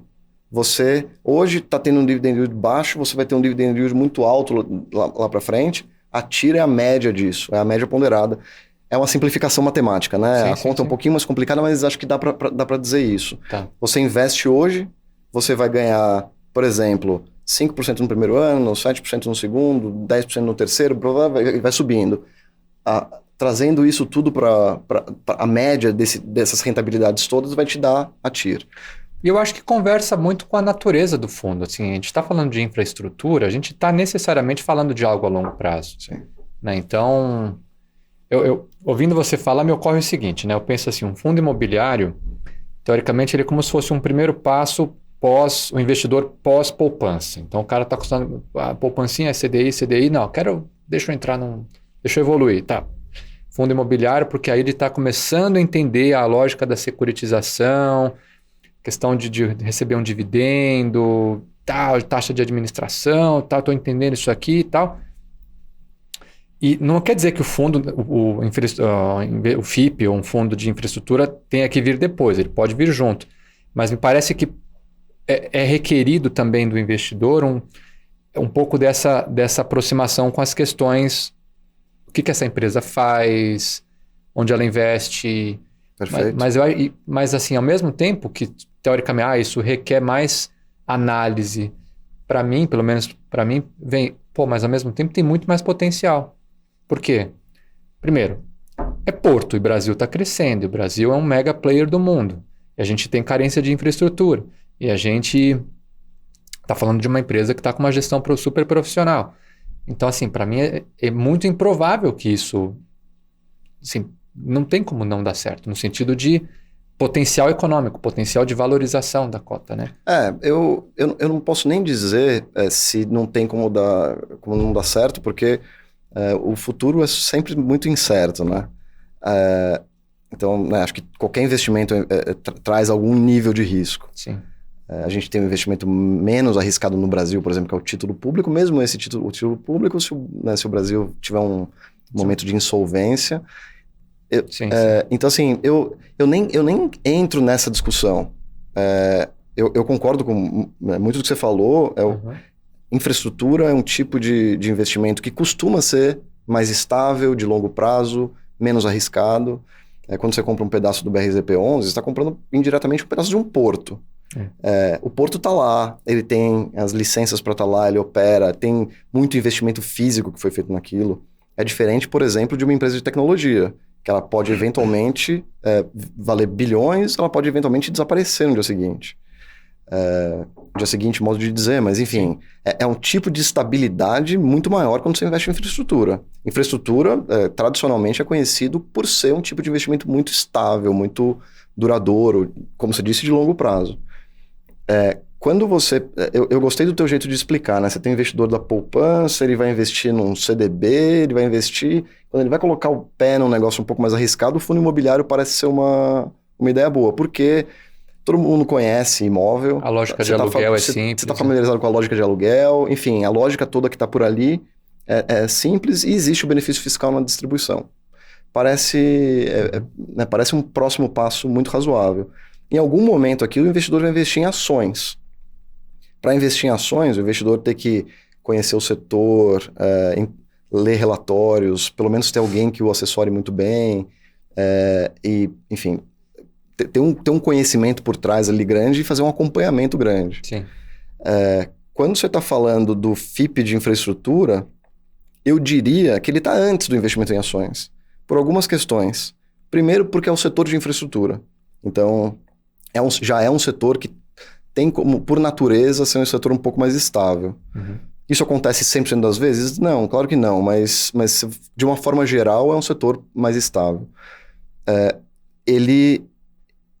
você hoje está tendo um dividend yield baixo, você vai ter um dividend yield muito alto lá para frente. A TIR é a média disso, é a média ponderada. É uma simplificação matemática, né? A conta é um pouquinho mais complicada, mas acho que dá para dizer isso. Tá. Você investe hoje, você vai ganhar, por exemplo, 5% no primeiro ano, 7% no segundo, 10% no terceiro, vai subindo. Trazendo isso tudo para a média dessas rentabilidades todas, vai te dar a TIR. E eu acho que conversa muito com a natureza do fundo. Assim, a gente está falando de infraestrutura, a gente está necessariamente falando de algo a longo prazo. Sim. Né? Então, eu ouvindo você falar, me ocorre o seguinte, né? Eu penso assim, um fundo imobiliário, teoricamente, ele é como se fosse um primeiro passo o investidor pós-poupança. Então, o cara está acostumado, a poupancinha é CDI, não, deixa eu evoluir, tá? Fundo imobiliário, porque aí ele está começando a entender a lógica da securitização, questão de receber um dividendo, tal, taxa de administração, tal, estou entendendo isso aqui e tal. E não quer dizer que o fundo, o FIP, ou um fundo de infraestrutura, tenha que vir depois, ele pode vir junto. Mas me parece que é requerido também do investidor um pouco dessa aproximação com as questões, o que essa empresa faz, onde ela investe. Perfeito. Mas assim, ao mesmo tempo que, teoricamente, isso requer mais análise, para mim, pelo menos para mim, mas ao mesmo tempo tem muito mais potencial. Por quê? Primeiro, é porto, e o Brasil está crescendo, e o Brasil é um mega player do mundo, e a gente tem carência de infraestrutura, e a gente está falando de uma empresa que está com uma gestão super profissional. Então, assim, para mim é muito improvável que isso, assim, não tem como não dar certo, no sentido de potencial econômico, potencial de valorização da cota, né? Eu não posso nem dizer se não tem como não dar certo, porque o futuro é sempre muito incerto, né? Então, né, acho que qualquer investimento traz algum nível de risco. Sim. A gente tem um investimento menos arriscado no Brasil, por exemplo, que é o título público. Mesmo o título público, se o Brasil tiver um momento de insolvência... Então, assim, eu nem entro nessa discussão. Eu concordo com muito do que você falou. Infraestrutura é um tipo de investimento que costuma ser mais estável, de longo prazo, menos arriscado. Quando você compra um pedaço do BRZP11, você está comprando indiretamente um pedaço de um porto. O porto está lá, ele tem as licenças para estar lá, ele opera, tem muito investimento físico que foi feito naquilo. É diferente, por exemplo, de uma empresa de tecnologia, que ela pode eventualmente valer bilhões, ela pode eventualmente desaparecer no dia seguinte. Dia seguinte, modo de dizer, mas enfim, é um tipo de estabilidade muito maior quando você investe em infraestrutura. Infraestrutura, tradicionalmente, é conhecido por ser um tipo de investimento muito estável, muito duradouro, como você disse, de longo prazo. Quando você... Eu gostei do teu jeito de explicar, né? Você tem um investidor da poupança, ele vai investir num CDB, ele vai investir... Quando ele vai colocar o pé num negócio um pouco mais arriscado, o fundo imobiliário parece ser uma ideia boa, porque todo mundo conhece imóvel. A lógica de aluguel é simples. Você está familiarizado com a lógica de aluguel, enfim, a lógica toda que está por ali é simples e existe o benefício fiscal na distribuição. Parece um próximo passo muito razoável. Em algum momento aqui, o investidor vai investir em ações. Para investir em ações, o investidor tem que conhecer o setor, ler relatórios, pelo menos ter alguém que o assessore muito bem, e, enfim, ter um conhecimento por trás ali grande e fazer um acompanhamento grande. Sim. Quando você está falando do FIP de infraestrutura, eu diria que ele está antes do investimento em ações, por algumas questões. Primeiro, porque é o setor de infraestrutura. Então, já é um setor que tem como, por natureza, ser um setor um pouco mais estável. Isso acontece 100% das vezes? Não, claro que não, mas de uma forma geral é um setor mais estável.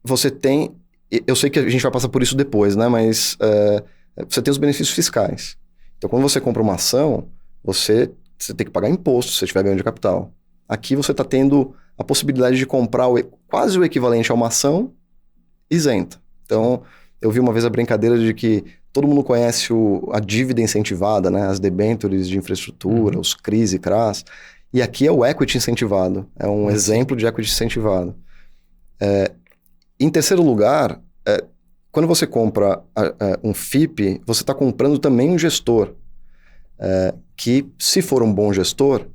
Você tem... Eu sei que a gente vai passar por isso depois, né? Mas você tem os benefícios fiscais. Então, quando você compra uma ação, você tem que pagar imposto se você tiver ganho de capital. Aqui você está tendo a possibilidade de comprar quase o equivalente a uma ação isenta. Então, eu vi uma vez a brincadeira de que todo mundo conhece a dívida incentivada, né? As debêntures de infraestrutura, os CRIs e CRAs. E aqui é o equity incentivado. É um exemplo de equity incentivado. Em terceiro lugar, quando você compra um FIP, você está comprando também um gestor. Que, se for um bom gestor,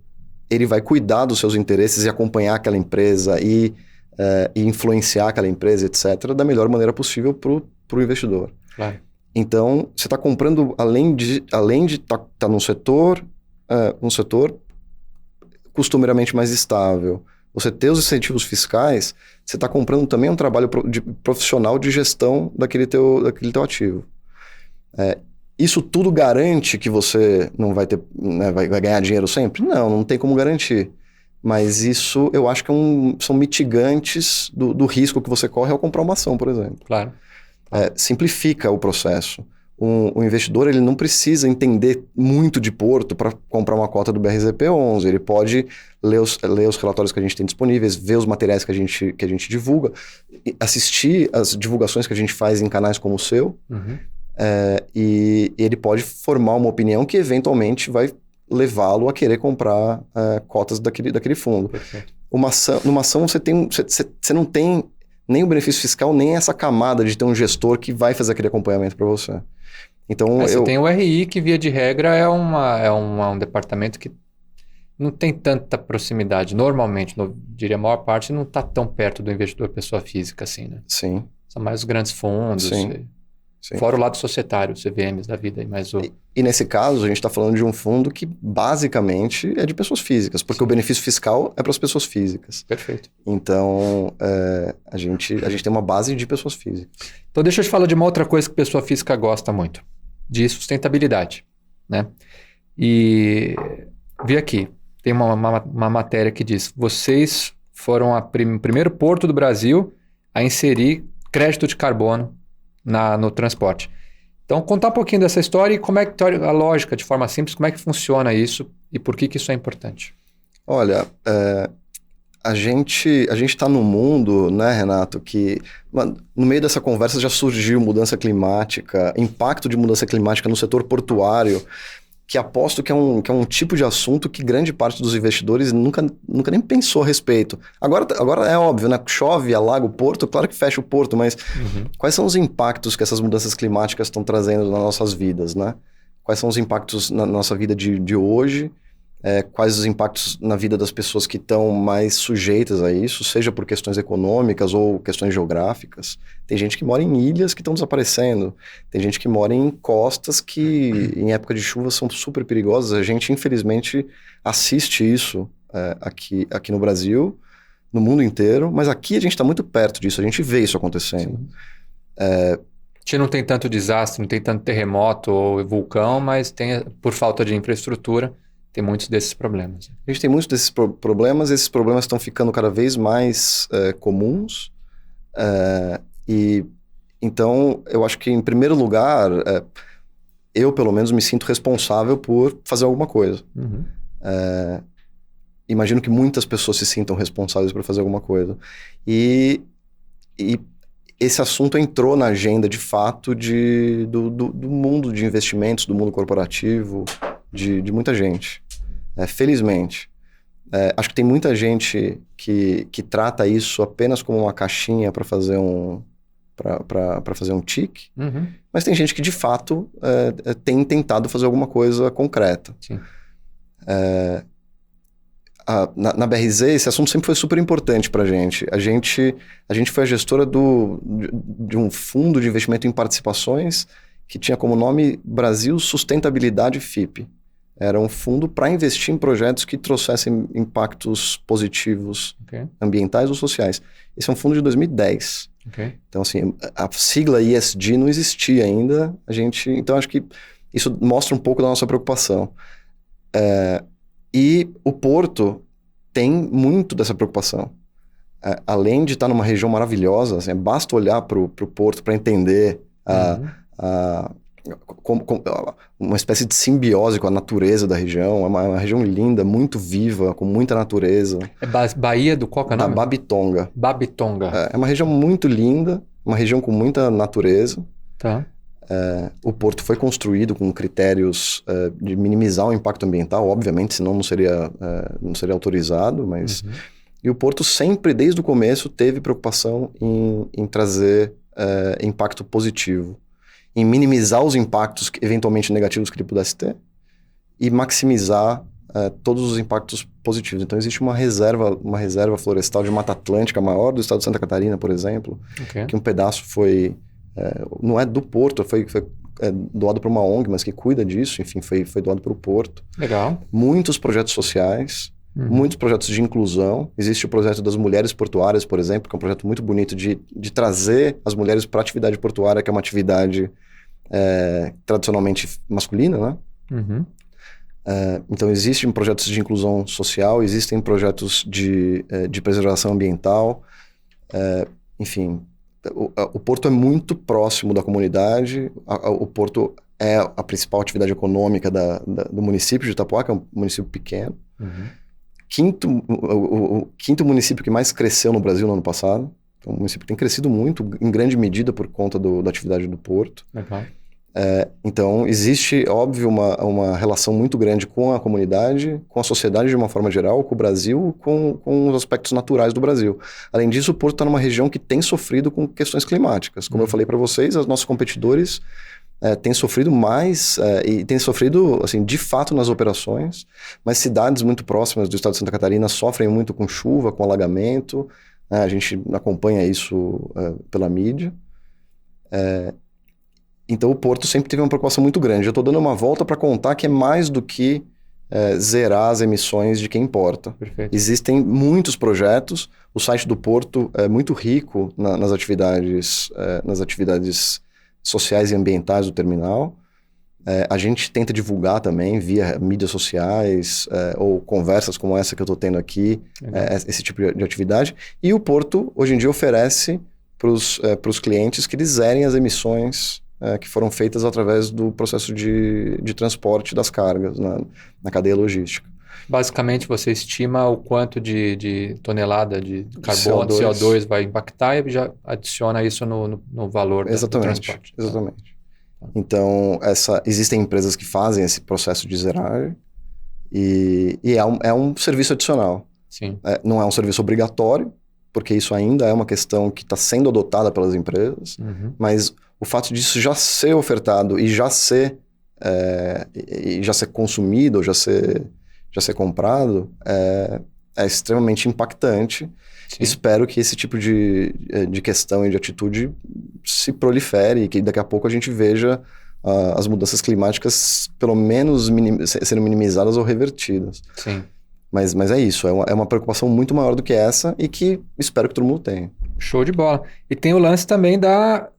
ele vai cuidar dos seus interesses e acompanhar aquela empresa e influenciar aquela empresa, etc., da melhor maneira possível para o investidor. Claro. Então, você está comprando, além de estar num setor, um setor costumeiramente mais estável, você ter os incentivos fiscais, você está comprando também um trabalho profissional de gestão daquele teu ativo. Isso tudo garante que você não vai ter, né, vai ganhar dinheiro sempre? Não tem como garantir. Mas isso eu acho que são mitigantes do risco que você corre ao comprar uma ação, por exemplo. Claro. Simplifica o processo. O investidor ele não precisa entender muito de Porto para comprar uma cota do BRZP11. Ele pode ler os relatórios que a gente tem disponíveis, ver os materiais que a gente divulga, assistir as divulgações que a gente faz em canais como o seu, e ele pode formar uma opinião que eventualmente vai levá-lo a querer comprar cotas daquele fundo. Perfeito. Numa ação você não tem nem o benefício fiscal, nem essa camada de ter um gestor que vai fazer aquele acompanhamento para você. Então, você tem o RI, que via de regra é um departamento que não tem tanta proximidade. Normalmente, diria a maior parte, não está tão perto do investidor pessoa física assim, né? Sim. São mais os grandes fundos, Sim. Fora o lado societário, CVMs da vida. E nesse caso, a gente está falando de um fundo que basicamente é de pessoas físicas, porque o benefício fiscal é para as pessoas físicas. Perfeito. Então, a gente tem uma base de pessoas físicas. Então, deixa eu te falar de uma outra coisa que pessoa física gosta muito, de sustentabilidade, né? E vi aqui, tem uma matéria que diz, vocês foram o primeiro porto do Brasil a inserir crédito de carbono no transporte. Então, contar um pouquinho dessa história e como é que a lógica, de forma simples, como é que funciona isso e por que isso é importante. Olha, a gente está num mundo, né, Renato, que no meio dessa conversa já surgiu mudança climática, impacto de mudança climática no setor portuário, que aposto que é um tipo de assunto que grande parte dos investidores nunca nem pensou a respeito. Agora é óbvio, né? Chove, alaga o porto, claro que fecha o porto, mas quais são os impactos que essas mudanças climáticas estão trazendo nas nossas vidas, né? Quais são os impactos na nossa vida de hoje? Quais os impactos na vida das pessoas que estão mais sujeitas a isso, seja por questões econômicas ou questões geográficas. Tem gente que mora em ilhas que estão desaparecendo, tem gente que mora em costas que em época de chuva são super perigosas. A gente infelizmente assiste isso aqui no Brasil, no mundo inteiro, mas aqui a gente está muito perto disso, a gente vê isso acontecendo. A gente não tem tanto desastre, não tem tanto terremoto ou vulcão, mas por falta de infraestrutura, tem muitos desses problemas. A gente tem muitos desses problemas, esses problemas estão ficando cada vez mais comuns. E então, eu acho que, em primeiro lugar, eu, pelo menos, me sinto responsável por fazer alguma coisa. Imagino que muitas pessoas se sintam responsáveis por fazer alguma coisa. E esse assunto entrou na agenda, de fato, do mundo de investimentos, do mundo corporativo, de muita gente, felizmente. Acho que tem muita gente que trata isso apenas como uma caixinha para fazer para fazer um tique, mas tem gente que de fato tem tentado fazer alguma coisa concreta. Sim. Na BRZ, esse assunto sempre foi super importante para a gente. A gente foi a gestora de um fundo de investimento em participações que tinha como nome Brasil Sustentabilidade FIP. Era um fundo para investir em projetos que trouxessem impactos positivos, ambientais ou sociais. Esse é um fundo de 2010. Então, assim, a sigla ESG não existia ainda. Então, acho que Isso mostra um pouco da nossa preocupação. E o Porto tem muito dessa preocupação. Além de estar numa região maravilhosa, assim, basta olhar para o Porto para entender uma espécie de simbiose com a natureza da região. É uma região linda, muito viva, com muita natureza. É Baía do qual que é o nome? Da Babitonga. Babitonga. É uma região muito linda, uma região com muita natureza. Tá. O Porto foi construído com critérios de minimizar o impacto ambiental, obviamente, senão não seria autorizado, mas... E o Porto sempre, desde o começo, teve preocupação em trazer impacto positivo, em minimizar os impactos eventualmente negativos que ele pudesse ter e maximizar todos os impactos positivos. Então, existe uma reserva florestal de Mata Atlântica maior do estado de Santa Catarina, por exemplo, que um pedaço foi... não é do Porto, foi doado para uma ONG, mas que cuida disso, enfim, foi doado para o Porto. Legal. Muitos projetos sociais, muitos projetos de inclusão. Existe o projeto das mulheres portuárias, por exemplo, que é um projeto muito bonito de trazer as mulheres para a atividade portuária, que é uma atividade tradicionalmente masculina, né? Então, existem projetos de inclusão social, existem projetos de preservação ambiental, enfim... O Porto é muito próximo da comunidade. O Porto é a principal atividade econômica do município de Itapoá, que é um município pequeno. O quinto município que mais cresceu no Brasil no ano passado. Então, o município tem crescido muito, em grande medida por conta da atividade do Porto. Legal. Então, existe, óbvio, uma relação muito grande com a comunidade, com a sociedade de uma forma geral, com o Brasil, com os aspectos naturais do Brasil. Além disso, o Porto está numa região que tem sofrido com questões climáticas. Como eu falei para vocês, os nossos competidores têm sofrido mais, e têm sofrido, assim, de fato nas operações, mas cidades muito próximas do estado de Santa Catarina sofrem muito com chuva, com alagamento. A gente acompanha isso pela mídia. Então, o Porto sempre teve uma preocupação muito grande. Eu estou dando uma volta para contar que é mais do que zerar as emissões de quem importa. Perfeito. Existem muitos projetos. O site do Porto é muito rico nas atividades sociais e ambientais do terminal. A gente tenta divulgar também via mídias sociais ou conversas como essa que eu estou tendo aqui, esse tipo de atividade. E o Porto, hoje em dia, oferece para os clientes que eles zerem as emissões que foram feitas através do processo de transporte das cargas na cadeia logística. Basicamente, você estima o quanto de tonelada de carbono, CO2 vai impactar e já adiciona isso no valor do transporte. Exatamente. Então, existem empresas que fazem esse processo de zeragem e é um serviço adicional. Sim. Não é um serviço obrigatório, porque isso ainda é uma questão que está sendo adotada pelas empresas, mas o fato disso já ser ofertado e já ser consumido, ou já ser comprado, é extremamente impactante. Sim. Espero que esse tipo de questão e de atitude se prolifere e que daqui a pouco a gente veja as mudanças climáticas pelo menos sendo minimizadas ou revertidas. Sim. Mas é isso, é uma preocupação muito maior do que essa e que espero que todo mundo tenha. Show de bola. E tem o lance também da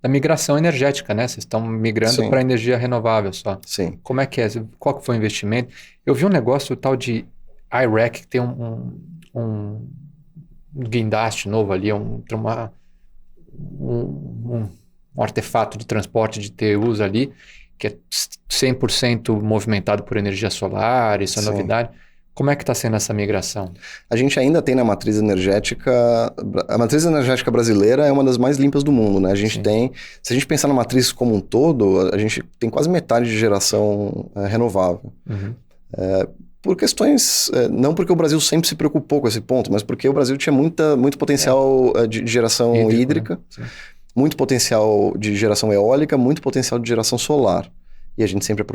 migração energética, né? Vocês estão migrando para energia renovável só. Sim. Como é que é? Qual que foi o investimento? Eu vi um negócio tal de IREC, que tem um guindaste novo ali, um artefato de transporte de TUs ali, que é 100% movimentado por energia solar, isso é novidade. Como é que está sendo essa migração? A gente ainda tem na matriz energética... A matriz energética brasileira é uma das mais limpas do mundo, né? A gente tem... Se a gente pensar na matriz como um todo, a gente tem quase metade de geração renovável. Por questões... Não porque o Brasil sempre se preocupou com esse ponto, mas porque o Brasil tinha muito potencial de geração hídrica, né? Muito potencial de geração eólica, muito potencial de geração solar. E a gente sempre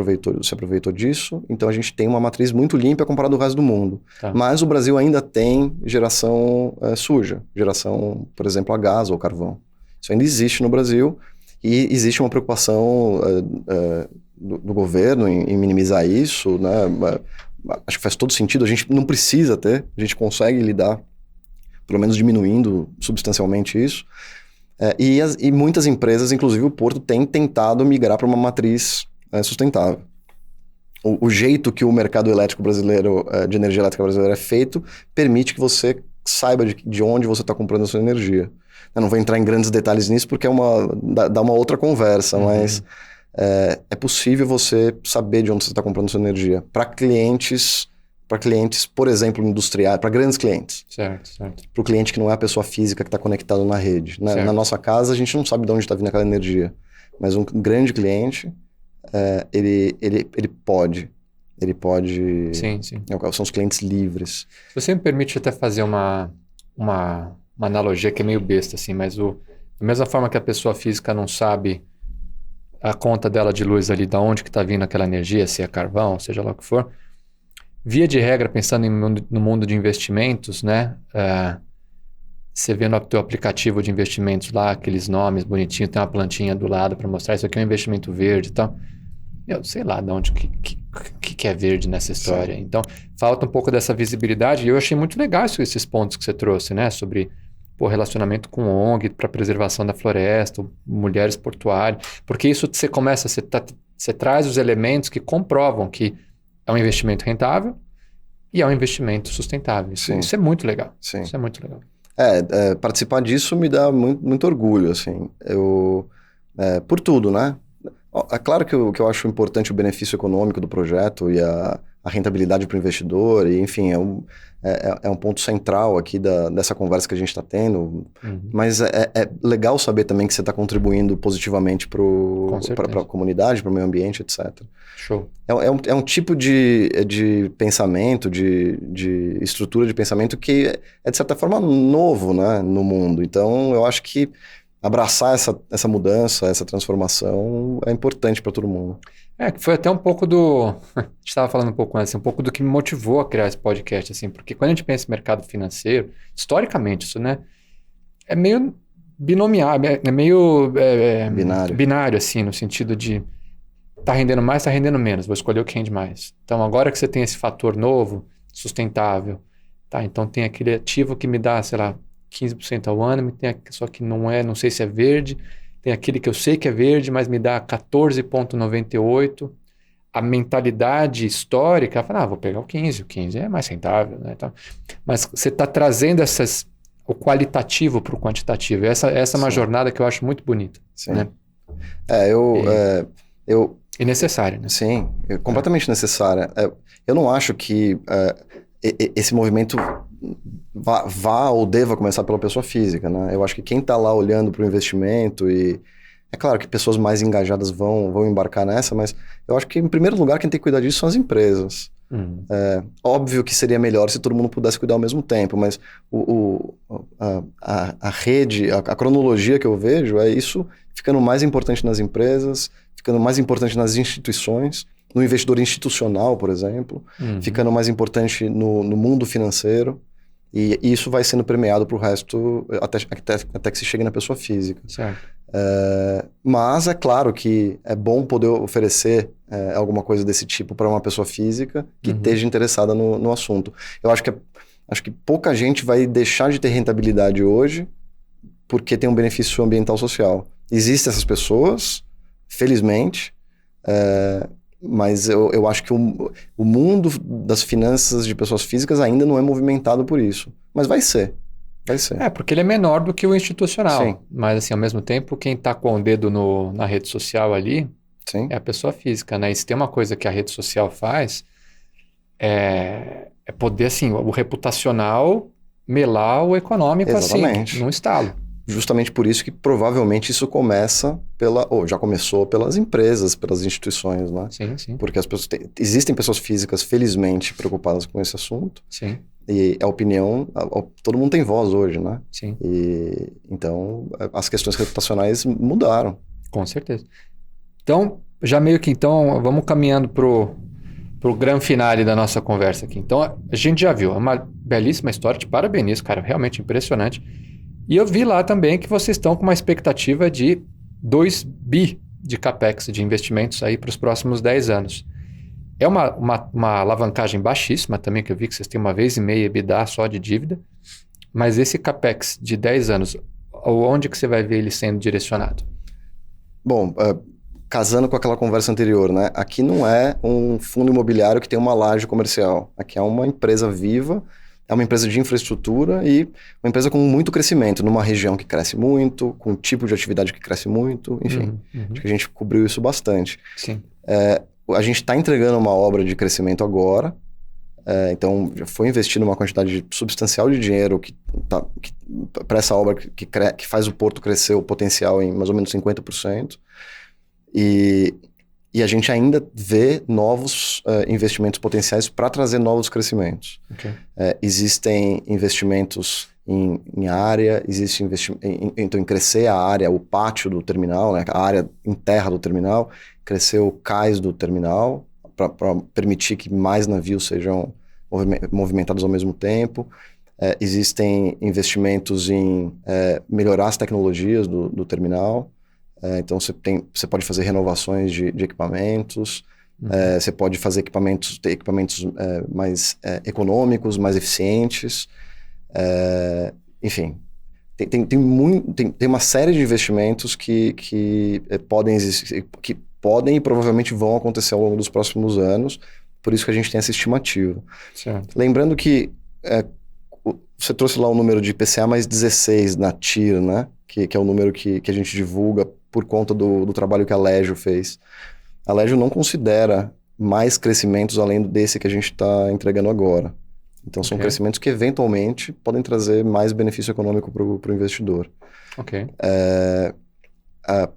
se aproveitou disso, então a gente tem uma matriz muito limpa comparado ao resto do mundo. Mas o Brasil ainda tem geração suja, geração, por exemplo, a gás ou carvão. Isso ainda existe no Brasil e existe uma preocupação do governo em minimizar isso, né? Acho que faz todo sentido, a gente não precisa ter, a gente consegue lidar, pelo menos diminuindo substancialmente isso. E muitas empresas, inclusive o Porto, têm tentado migrar para uma matriz sustentável. O jeito que o mercado elétrico brasileiro, de energia elétrica brasileira é feito, permite que você saiba de onde você está comprando a sua energia. Eu não vou entrar em grandes detalhes nisso porque dá uma outra conversa, mas é possível você saber de onde você está comprando a sua energia. Para clientes, por exemplo, industriais, para grandes clientes. Certo. Para o cliente que não é a pessoa física que está conectado na rede. Na nossa casa, a gente não sabe de onde está vindo aquela energia. Mas um grande cliente, ele pode. Sim. São os clientes livres. Se você me permite até fazer uma analogia que é meio besta, assim, mas da mesma forma que a pessoa física não sabe a conta dela de luz ali, da onde que está vindo aquela energia, se é carvão, seja lá o que for, via de regra, pensando no mundo de investimentos, né? Você vê no teu aplicativo de investimentos lá, aqueles nomes bonitinhos, tem uma plantinha do lado para mostrar isso aqui é um investimento verde e tal. Eu sei lá de onde que é verde nessa história. Sim. Então, falta um pouco dessa visibilidade. E eu achei muito legal esses pontos que você trouxe, né? Sobre relacionamento com ONG para preservação da floresta, mulheres portuárias. Porque isso você começa, você traz os elementos que comprovam que é um investimento rentável e é um investimento sustentável. Isso é muito legal. Sim. Isso é muito legal. Participar disso me dá muito orgulho, assim. Por tudo, né? É claro que eu acho importante o benefício econômico do projeto e a rentabilidade para o investidor, e enfim, é um ponto central aqui dessa conversa que a gente está tendo, mas é legal saber também que você está contribuindo positivamente para a comunidade, para o meio ambiente, etc. Show. É um tipo de pensamento, de estrutura de pensamento que é de certa forma novo, né, no mundo, então eu acho que abraçar essa mudança, essa transformação é importante para todo mundo. Que foi até um pouco a gente estava falando um pouco antes, um pouco do que me motivou a criar esse podcast, assim, porque quando a gente pensa em mercado financeiro, historicamente isso, né, é meio binomial, é meio binário, assim, no sentido de tá rendendo mais, tá rendendo menos, vou escolher o que rende mais. Então, agora que você tem esse fator novo, sustentável, tá, então tem aquele ativo que me dá, sei lá, 15% ao ano, só que não sei se é verde, tem aquele que eu sei que é verde, mas me dá 14,98%. A mentalidade histórica, fala, vou pegar o 15 é mais rentável, né? Então, mas você está trazendo o qualitativo para o quantitativo. Essa é uma jornada que eu acho muito bonita. Sim. Né? E necessária, né? Sim, completamente necessária. Eu não acho que esse movimento vá ou deva começar pela pessoa física, né? Eu acho que quem está lá olhando para o investimento e... É claro que pessoas mais engajadas vão embarcar nessa, mas eu acho que, em primeiro lugar, quem tem que cuidar disso são as empresas. Óbvio que seria melhor se todo mundo pudesse cuidar ao mesmo tempo, mas a rede, a cronologia que eu vejo é isso ficando mais importante nas empresas, ficando mais importante nas instituições, no investidor institucional, por exemplo, ficando mais importante no mundo financeiro, e isso vai sendo premiado para o resto até que se chegue na pessoa física. Certo. Mas é claro que é bom poder oferecer alguma coisa desse tipo para uma pessoa física que esteja interessada no assunto. Eu acho que pouca gente vai deixar de ter rentabilidade hoje porque tem um benefício ambiental social. Existem essas pessoas, felizmente, mas eu acho que o mundo das finanças de pessoas físicas ainda não é movimentado por isso. Mas vai ser. Vai ser. Porque ele é menor do que o institucional. Sim. Mas, assim, ao mesmo tempo, quem está com o dedo na rede social ali Sim. é a pessoa física, né? E se tem uma coisa que a rede social faz, é poder, assim, o reputacional melar o econômico, exatamente, assim, num estalo. Justamente por isso que provavelmente isso começa já começou pelas empresas, pelas instituições, né? Sim. Porque existem pessoas físicas, felizmente, preocupadas com esse assunto. Sim. E a opinião, todo mundo tem voz hoje, né? Sim. E então as questões reputacionais mudaram. Com certeza. Então, já meio que vamos caminhando pro grande finale da nossa conversa aqui. Então, a gente já viu, é uma belíssima história, te parabenizo, cara, realmente impressionante. E eu vi lá também que vocês estão com uma expectativa de 2 bi de CAPEX, de investimentos aí para os próximos 10 anos. É uma alavancagem baixíssima também, que eu vi que vocês têm 1,5 vezes EBITDA só de dívida, mas esse CAPEX de 10 anos, Ou onde que você vai ver ele sendo direcionado? Bom, casando com aquela conversa anterior, né? Aqui não é um fundo imobiliário que tem uma laje comercial. Aqui é uma empresa viva, é uma empresa de infraestrutura e uma empresa com muito crescimento, numa região que cresce muito, com um tipo de atividade que cresce muito, enfim. Acho que a gente cobriu isso bastante. Sim. A gente está entregando uma obra de crescimento agora, então já foi investido uma quantidade substancial de dinheiro para essa obra que faz o porto crescer o potencial em mais ou menos 50%. E a gente ainda vê novos investimentos potenciais para trazer novos crescimentos. Okay. Existem investimentos em área, existe então em crescer a área, o pátio do terminal, né, a área em terra do terminal, crescer o cais do terminal, para permitir que mais navios sejam movimentados ao mesmo tempo. Existem investimentos em melhorar as tecnologias do terminal. Então você pode fazer renovações de equipamentos, você pode fazer equipamentos mais econômicos, mais eficientes, enfim. Tem uma série de investimentos que podem existir, que podem e provavelmente vão acontecer ao longo dos próximos anos, por isso que a gente tem essa estimativa. Certo. Lembrando que você trouxe lá o número de IPCA mais 16 na TIR, né? Que é o número que a gente divulga por conta do trabalho que a Legio fez. A Legio não considera mais crescimentos além desse que a gente está entregando agora. Então são crescimentos que eventualmente podem trazer mais benefício econômico para o investidor. Ok.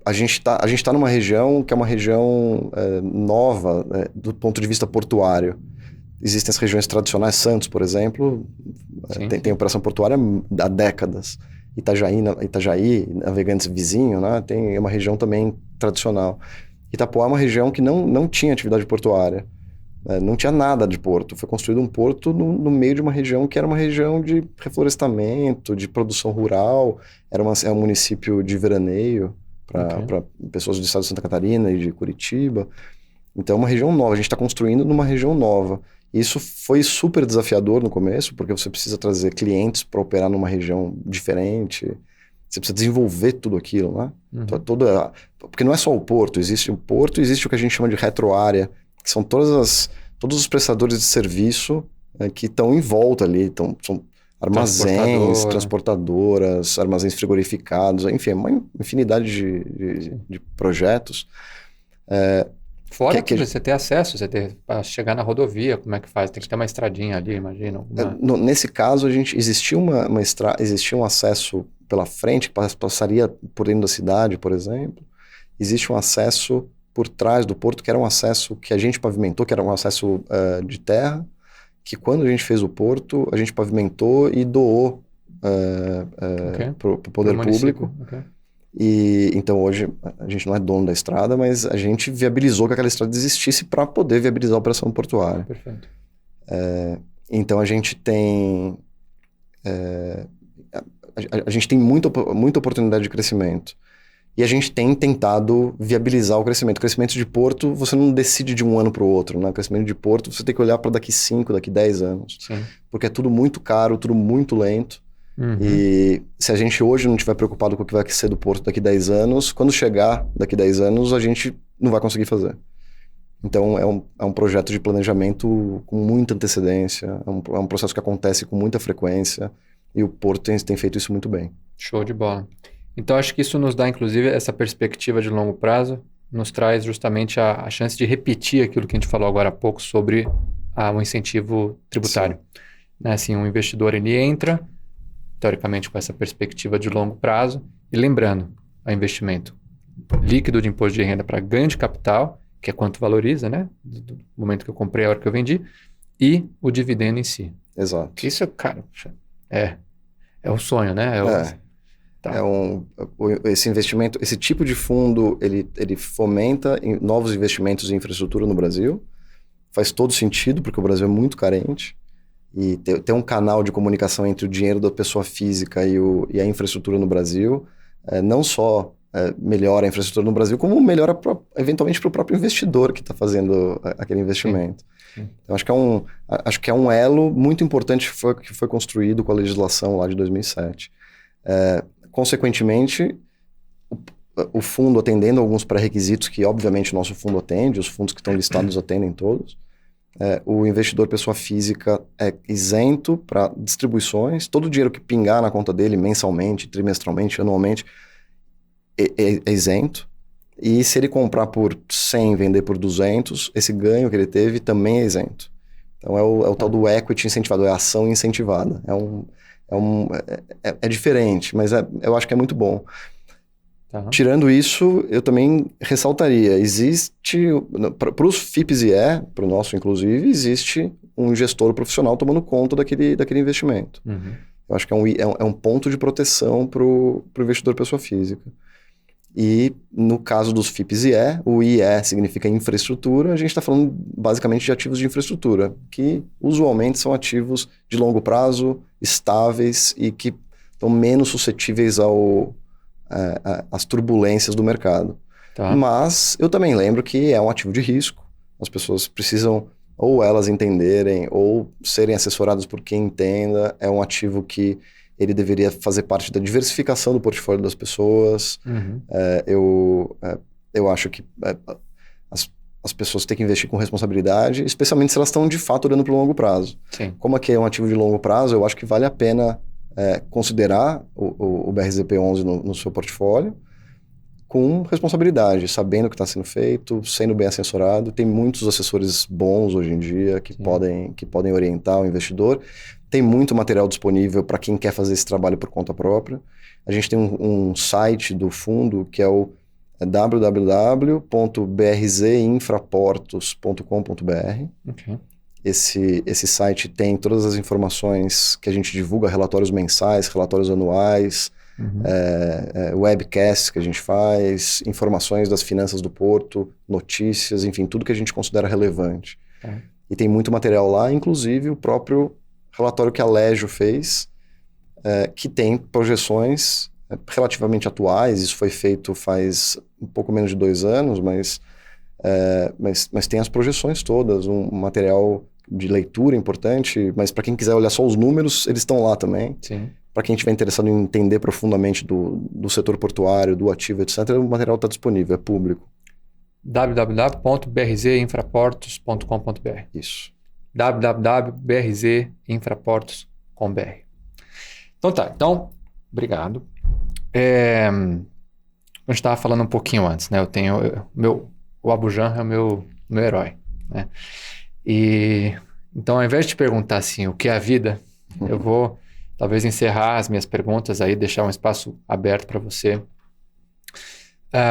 A gente tá numa região que é uma região nova do ponto de vista portuário. Existem as regiões tradicionais, Santos, por exemplo, tem operação portuária há décadas. Itajaí, Navegantes vizinho, né? Tem uma região também tradicional. Itapoá é uma região que não tinha atividade portuária, não tinha nada de porto. Foi construído um porto no meio de uma região que era uma região de reflorestamento, de produção rural, é um município de veraneio para pessoas do estado de Santa Catarina e de Curitiba. Então é uma região nova, a gente está construindo numa região nova. Isso foi super desafiador no começo, porque você precisa trazer clientes para operar numa região diferente, você precisa desenvolver tudo aquilo, né? Porque não é só o porto, existe o que a gente chama de retroárea, que são todos os prestadores de serviço que estão em volta ali, são armazéns, transportadoras, armazéns frigorificados, enfim, uma infinidade de projetos. Fora que você ter acesso, para chegar na rodovia, como é que faz? Tem que ter uma estradinha ali, imagina. Nesse caso, existia existia um acesso pela frente, que passaria por dentro da cidade, por exemplo. Existe um acesso por trás do porto, que era um acesso que a gente pavimentou, que era um acesso de terra, que quando a gente fez o porto, a gente pavimentou e doou para o poder público. E então hoje a gente não é dono da estrada, mas a gente viabilizou que aquela estrada existisse para poder viabilizar a operação portuária. Perfeito. Então a gente tem a gente tem muita oportunidade de crescimento e a gente tem tentado viabilizar o crescimento. O crescimento de porto você não decide de um ano para o outro, né? O crescimento de porto você tem que olhar para daqui 5, daqui 10 anos. Sim. Porque é tudo muito caro, tudo muito lento. E se a gente hoje não estiver preocupado com o que vai ser do porto daqui 10 anos, quando chegar daqui 10 anos, a gente não vai conseguir fazer. Então, é um projeto de planejamento com muita antecedência, é um processo que acontece com muita frequência, e o porto tem feito isso muito bem. Show de bola. Então, acho que isso nos dá, inclusive, essa perspectiva de longo prazo, nos traz justamente a chance de repetir aquilo que a gente falou agora há pouco sobre o incentivo tributário. Né? Assim, um investidor, ele entra teoricamente com essa perspectiva de longo prazo, e lembrando, o investimento líquido de imposto de renda para ganho de capital, que é quanto valoriza, né? Do momento que eu comprei, a hora que eu vendi, e o dividendo em si. Exato. Isso, cara, é um sonho, né? Esse investimento, esse tipo de fundo, ele fomenta novos investimentos em infraestrutura no Brasil, faz todo sentido, porque o Brasil é muito carente, e ter um canal de comunicação entre o dinheiro da pessoa física e a infraestrutura no Brasil, não só melhora a infraestrutura no Brasil, como melhora eventualmente para o próprio investidor que está fazendo aquele investimento. Sim. Então, acho que é um elo muito importante que foi construído com a legislação lá de 2007. consequentemente, o fundo atendendo alguns pré-requisitos que, obviamente, o nosso fundo atende, os fundos que estão listados atendem todos. O investidor pessoa física é isento para distribuições, todo o dinheiro que pingar na conta dele mensalmente, trimestralmente, anualmente, é isento. E se ele comprar por 100 e vender por 200, esse ganho que ele teve também é isento. Então é o tal do equity incentivado, é a ação incentivada. É diferente, mas eu acho que é muito bom. Tá. Tirando isso, eu também ressaltaria, existe, para os FIPs para o nosso inclusive, existe um gestor profissional tomando conta daquele investimento. Uhum. Eu acho que é um ponto de proteção para o investidor pessoa física. E no caso dos FIPs o IE significa infraestrutura, a gente está falando basicamente de ativos de infraestrutura, que usualmente são ativos de longo prazo, estáveis e que estão menos suscetíveis às turbulências do mercado. Tá. Mas eu também lembro que é um ativo de risco, as pessoas precisam ou elas entenderem ou serem assessoradas por quem entenda, é um ativo que ele deveria fazer parte da diversificação do portfólio das pessoas. Uhum. Eu acho que as pessoas têm que investir com responsabilidade, especialmente se elas estão de fato olhando para o longo prazo. Sim. Como aqui é um ativo de longo prazo, eu acho que vale a pena considerar o BRZP11 no seu portfólio com responsabilidade, sabendo o que está sendo feito, sendo bem assessorado. Tem muitos assessores bons hoje em dia que podem orientar o investidor. Tem muito material disponível para quem quer fazer esse trabalho por conta própria. A gente tem um site do fundo que é o www.brzinfraportos.com.br. Okay. Esse site tem todas as informações que a gente divulga, relatórios mensais, relatórios anuais, webcasts que a gente faz, informações das finanças do Porto, notícias, enfim, tudo que a gente considera relevante. E tem muito material lá, inclusive o próprio relatório que a Legio fez, que tem projeções relativamente atuais. Isso foi feito faz um pouco menos de 2 anos, mas tem as projeções todas, um material de leitura importante, mas para quem quiser olhar só os números, eles estão lá também. Para quem estiver interessado em entender profundamente do setor portuário, do ativo, etc., o material está disponível, é público. www.brzinfraportos.com.br. Isso. www.brzinfraportos.com.br. Então tá, obrigado. A gente estava falando um pouquinho antes, né? O Abu Janra é o meu herói, né? E então, ao invés de te perguntar assim, o que é a vida, eu vou talvez encerrar as minhas perguntas aí, deixar um espaço aberto para você.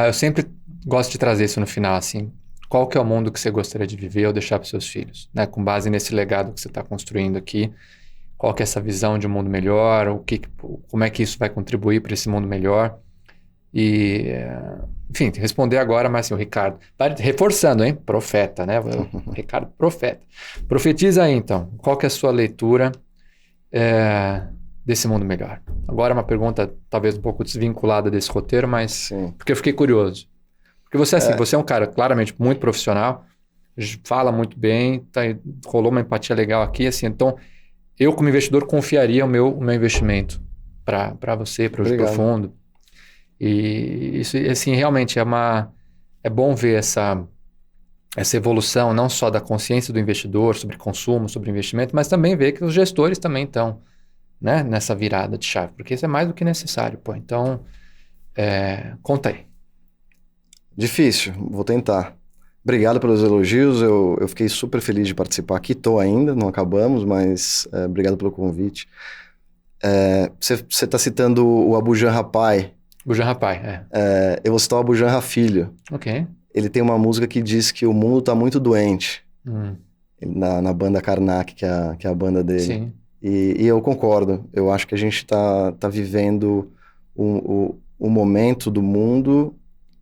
Eu sempre gosto de trazer isso no final, assim, qual que é o mundo que você gostaria de viver ou deixar para seus filhos, né? Com base nesse legado que você está construindo aqui, qual que é essa visão de um mundo melhor, como é que isso vai contribuir para esse mundo melhor. E, enfim, responder agora, mas assim, o Ricardo, vai reforçando, hein? Profeta, né? O Ricardo, profeta. Profetiza aí, então, qual que é a sua leitura desse mundo melhor? Agora uma pergunta talvez um pouco desvinculada desse roteiro, mas Sim. Porque eu fiquei curioso. Porque você, assim, você é um cara claramente muito profissional, fala muito bem, rolou uma empatia legal aqui, assim, então eu como investidor confiaria o meu investimento para você, para o fundo. E isso, assim, realmente é bom ver essa evolução, não só da consciência do investidor sobre consumo, sobre investimento, mas também ver que os gestores também estão, né, nessa virada de chave, porque isso é mais do que necessário, pô. Então, conta aí. Difícil, vou tentar. Obrigado pelos elogios, eu fiquei super feliz de participar aqui, estou ainda, não acabamos, mas obrigado pelo convite. Você está citando o Abu Janra pai. Abu Janra pai, eu vou citar o Abu Janra filho. Ok. Ele tem uma música que diz que o mundo está muito doente, na banda Karnak, que é a banda dele. Sim. E eu concordo, eu acho que a gente está vivendo um momento do mundo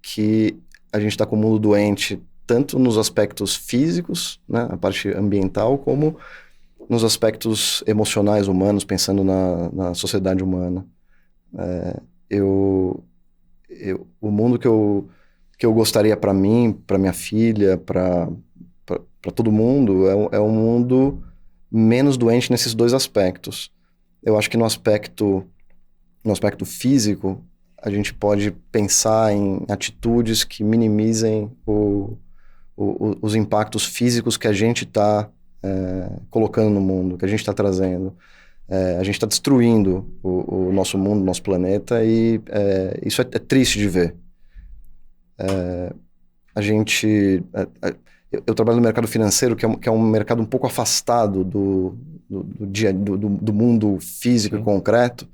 que a gente está com o mundo doente, tanto nos aspectos físicos, né, a parte ambiental, como nos aspectos emocionais humanos, pensando na sociedade humana. O mundo que eu gostaria para mim, para minha filha, para todo mundo, é um mundo menos doente nesses 2 aspectos. Eu acho que no aspecto no aspecto físico, a gente pode pensar em atitudes que minimizem os impactos físicos que a gente está colocando no mundo, que a gente está trazendo. A gente está destruindo o nosso mundo, o nosso planeta, e isso é triste de ver. Eu trabalho no mercado financeiro, que é um mercado um pouco afastado do mundo físico e concreto,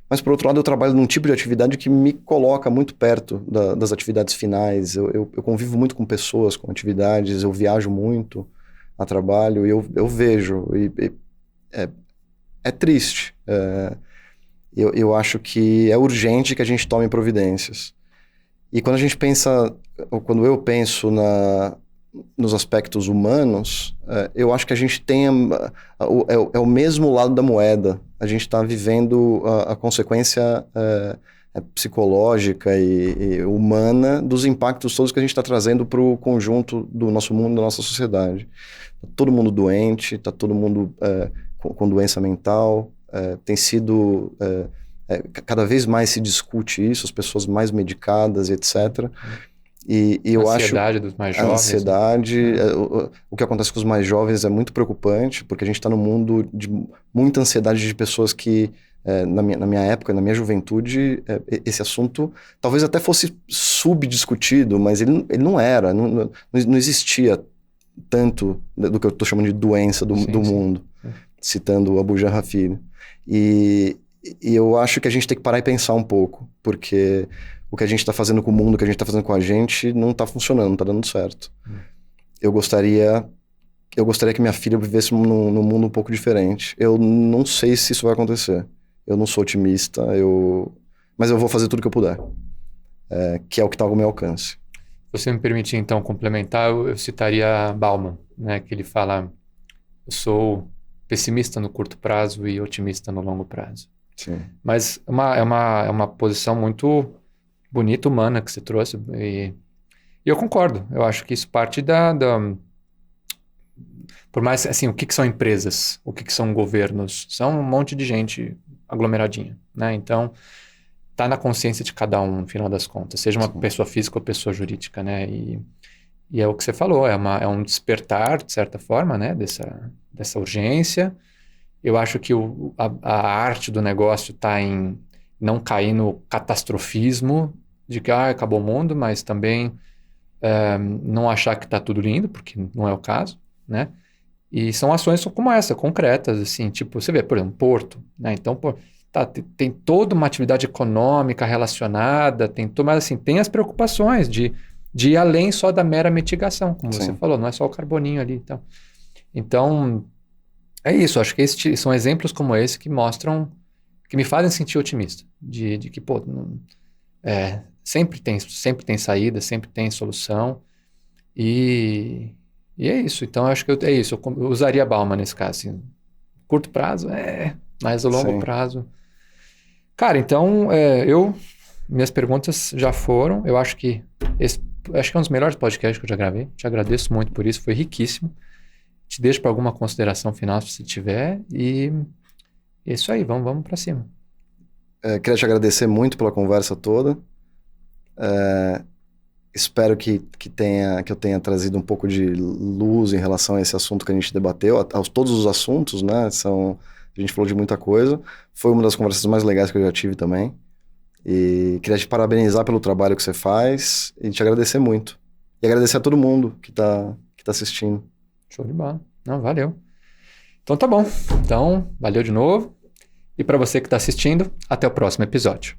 mas, por outro lado, eu trabalho num tipo de atividade que me coloca muito perto das atividades finais. Eu convivo muito com pessoas, com atividades, eu viajo muito a trabalho, e eu vejo, é triste. Eu acho que é urgente que a gente tome providências. E quando eu penso nos aspectos humanos, eu acho que a gente tem o mesmo lado da moeda. A gente está vivendo a consequência psicológica e humana dos impactos todos que a gente está trazendo para o conjunto do nosso mundo, da nossa sociedade. Está todo mundo doente, está todo mundo com doença mental, tem sido... cada vez mais se discute isso, as pessoas mais medicadas, etc. E eu acho... A ansiedade dos mais jovens. A ansiedade, o que acontece com os mais jovens é muito preocupante, porque a gente está num mundo de muita ansiedade de pessoas que, na minha época, na minha juventude, esse assunto talvez até fosse subdiscutido, mas ele não era, não existia tanto do que eu estou chamando de doença do mundo, citando o Abu Janra Filho. E eu acho que a gente tem que parar e pensar um pouco, porque o que a gente está fazendo com o mundo, o que a gente está fazendo com a gente, não está funcionando, não está dando certo. Eu gostaria que minha filha vivesse num mundo um pouco diferente. Eu não sei se isso vai acontecer. Eu não sou otimista, mas eu vou fazer tudo que eu puder, que é o que está ao meu alcance. Se você me permitir, então, complementar, eu citaria Bauman, né, que ele fala: eu sou pessimista no curto prazo e otimista no longo prazo. Sim. Mas é uma posição muito bonita, humana, que você trouxe. E eu concordo. Eu acho que isso parte por mais, assim, o que são empresas? O que são governos? São um monte de gente aglomeradinha, né? Então, tá na consciência de cada um, no final das contas. Seja uma pessoa física ou pessoa jurídica, né? E é o que você falou, é um despertar, de certa forma, né? Dessa urgência. Eu acho que a arte do negócio está em não cair no catastrofismo de que acabou o mundo, mas também não achar que está tudo lindo, porque não é o caso, né? E são ações como essa, concretas, assim, tipo, você vê, por exemplo, Porto, né? Então, tem toda uma atividade econômica relacionada, mas assim, tem as preocupações de ir além só da mera mitigação, como você falou, não é só o carboninho ali. Então é isso, acho que são exemplos como esse que mostram, que me fazem sentir otimista, de que, pô, sempre tem saída, sempre tem solução, e é isso. Então, eu acho que é isso, eu usaria Bauman nesse caso, assim, curto prazo, mas a longo prazo... Cara, então, minhas perguntas já foram, eu acho que é um dos melhores podcasts que eu já gravei, te agradeço muito por isso, foi riquíssimo. Te deixo para alguma consideração final, se tiver, e é isso aí, vamos para cima. Queria te agradecer muito pela conversa toda. Espero que eu tenha trazido um pouco de luz em relação a esse assunto que a gente debateu, a todos os assuntos, né? A gente falou de muita coisa. Foi uma das conversas mais legais que eu já tive também. E queria te parabenizar pelo trabalho que você faz e te agradecer muito. E agradecer a todo mundo que tá assistindo. Show de bola. Não, valeu. Então tá bom. Então, valeu de novo. E para você que está assistindo, até o próximo episódio.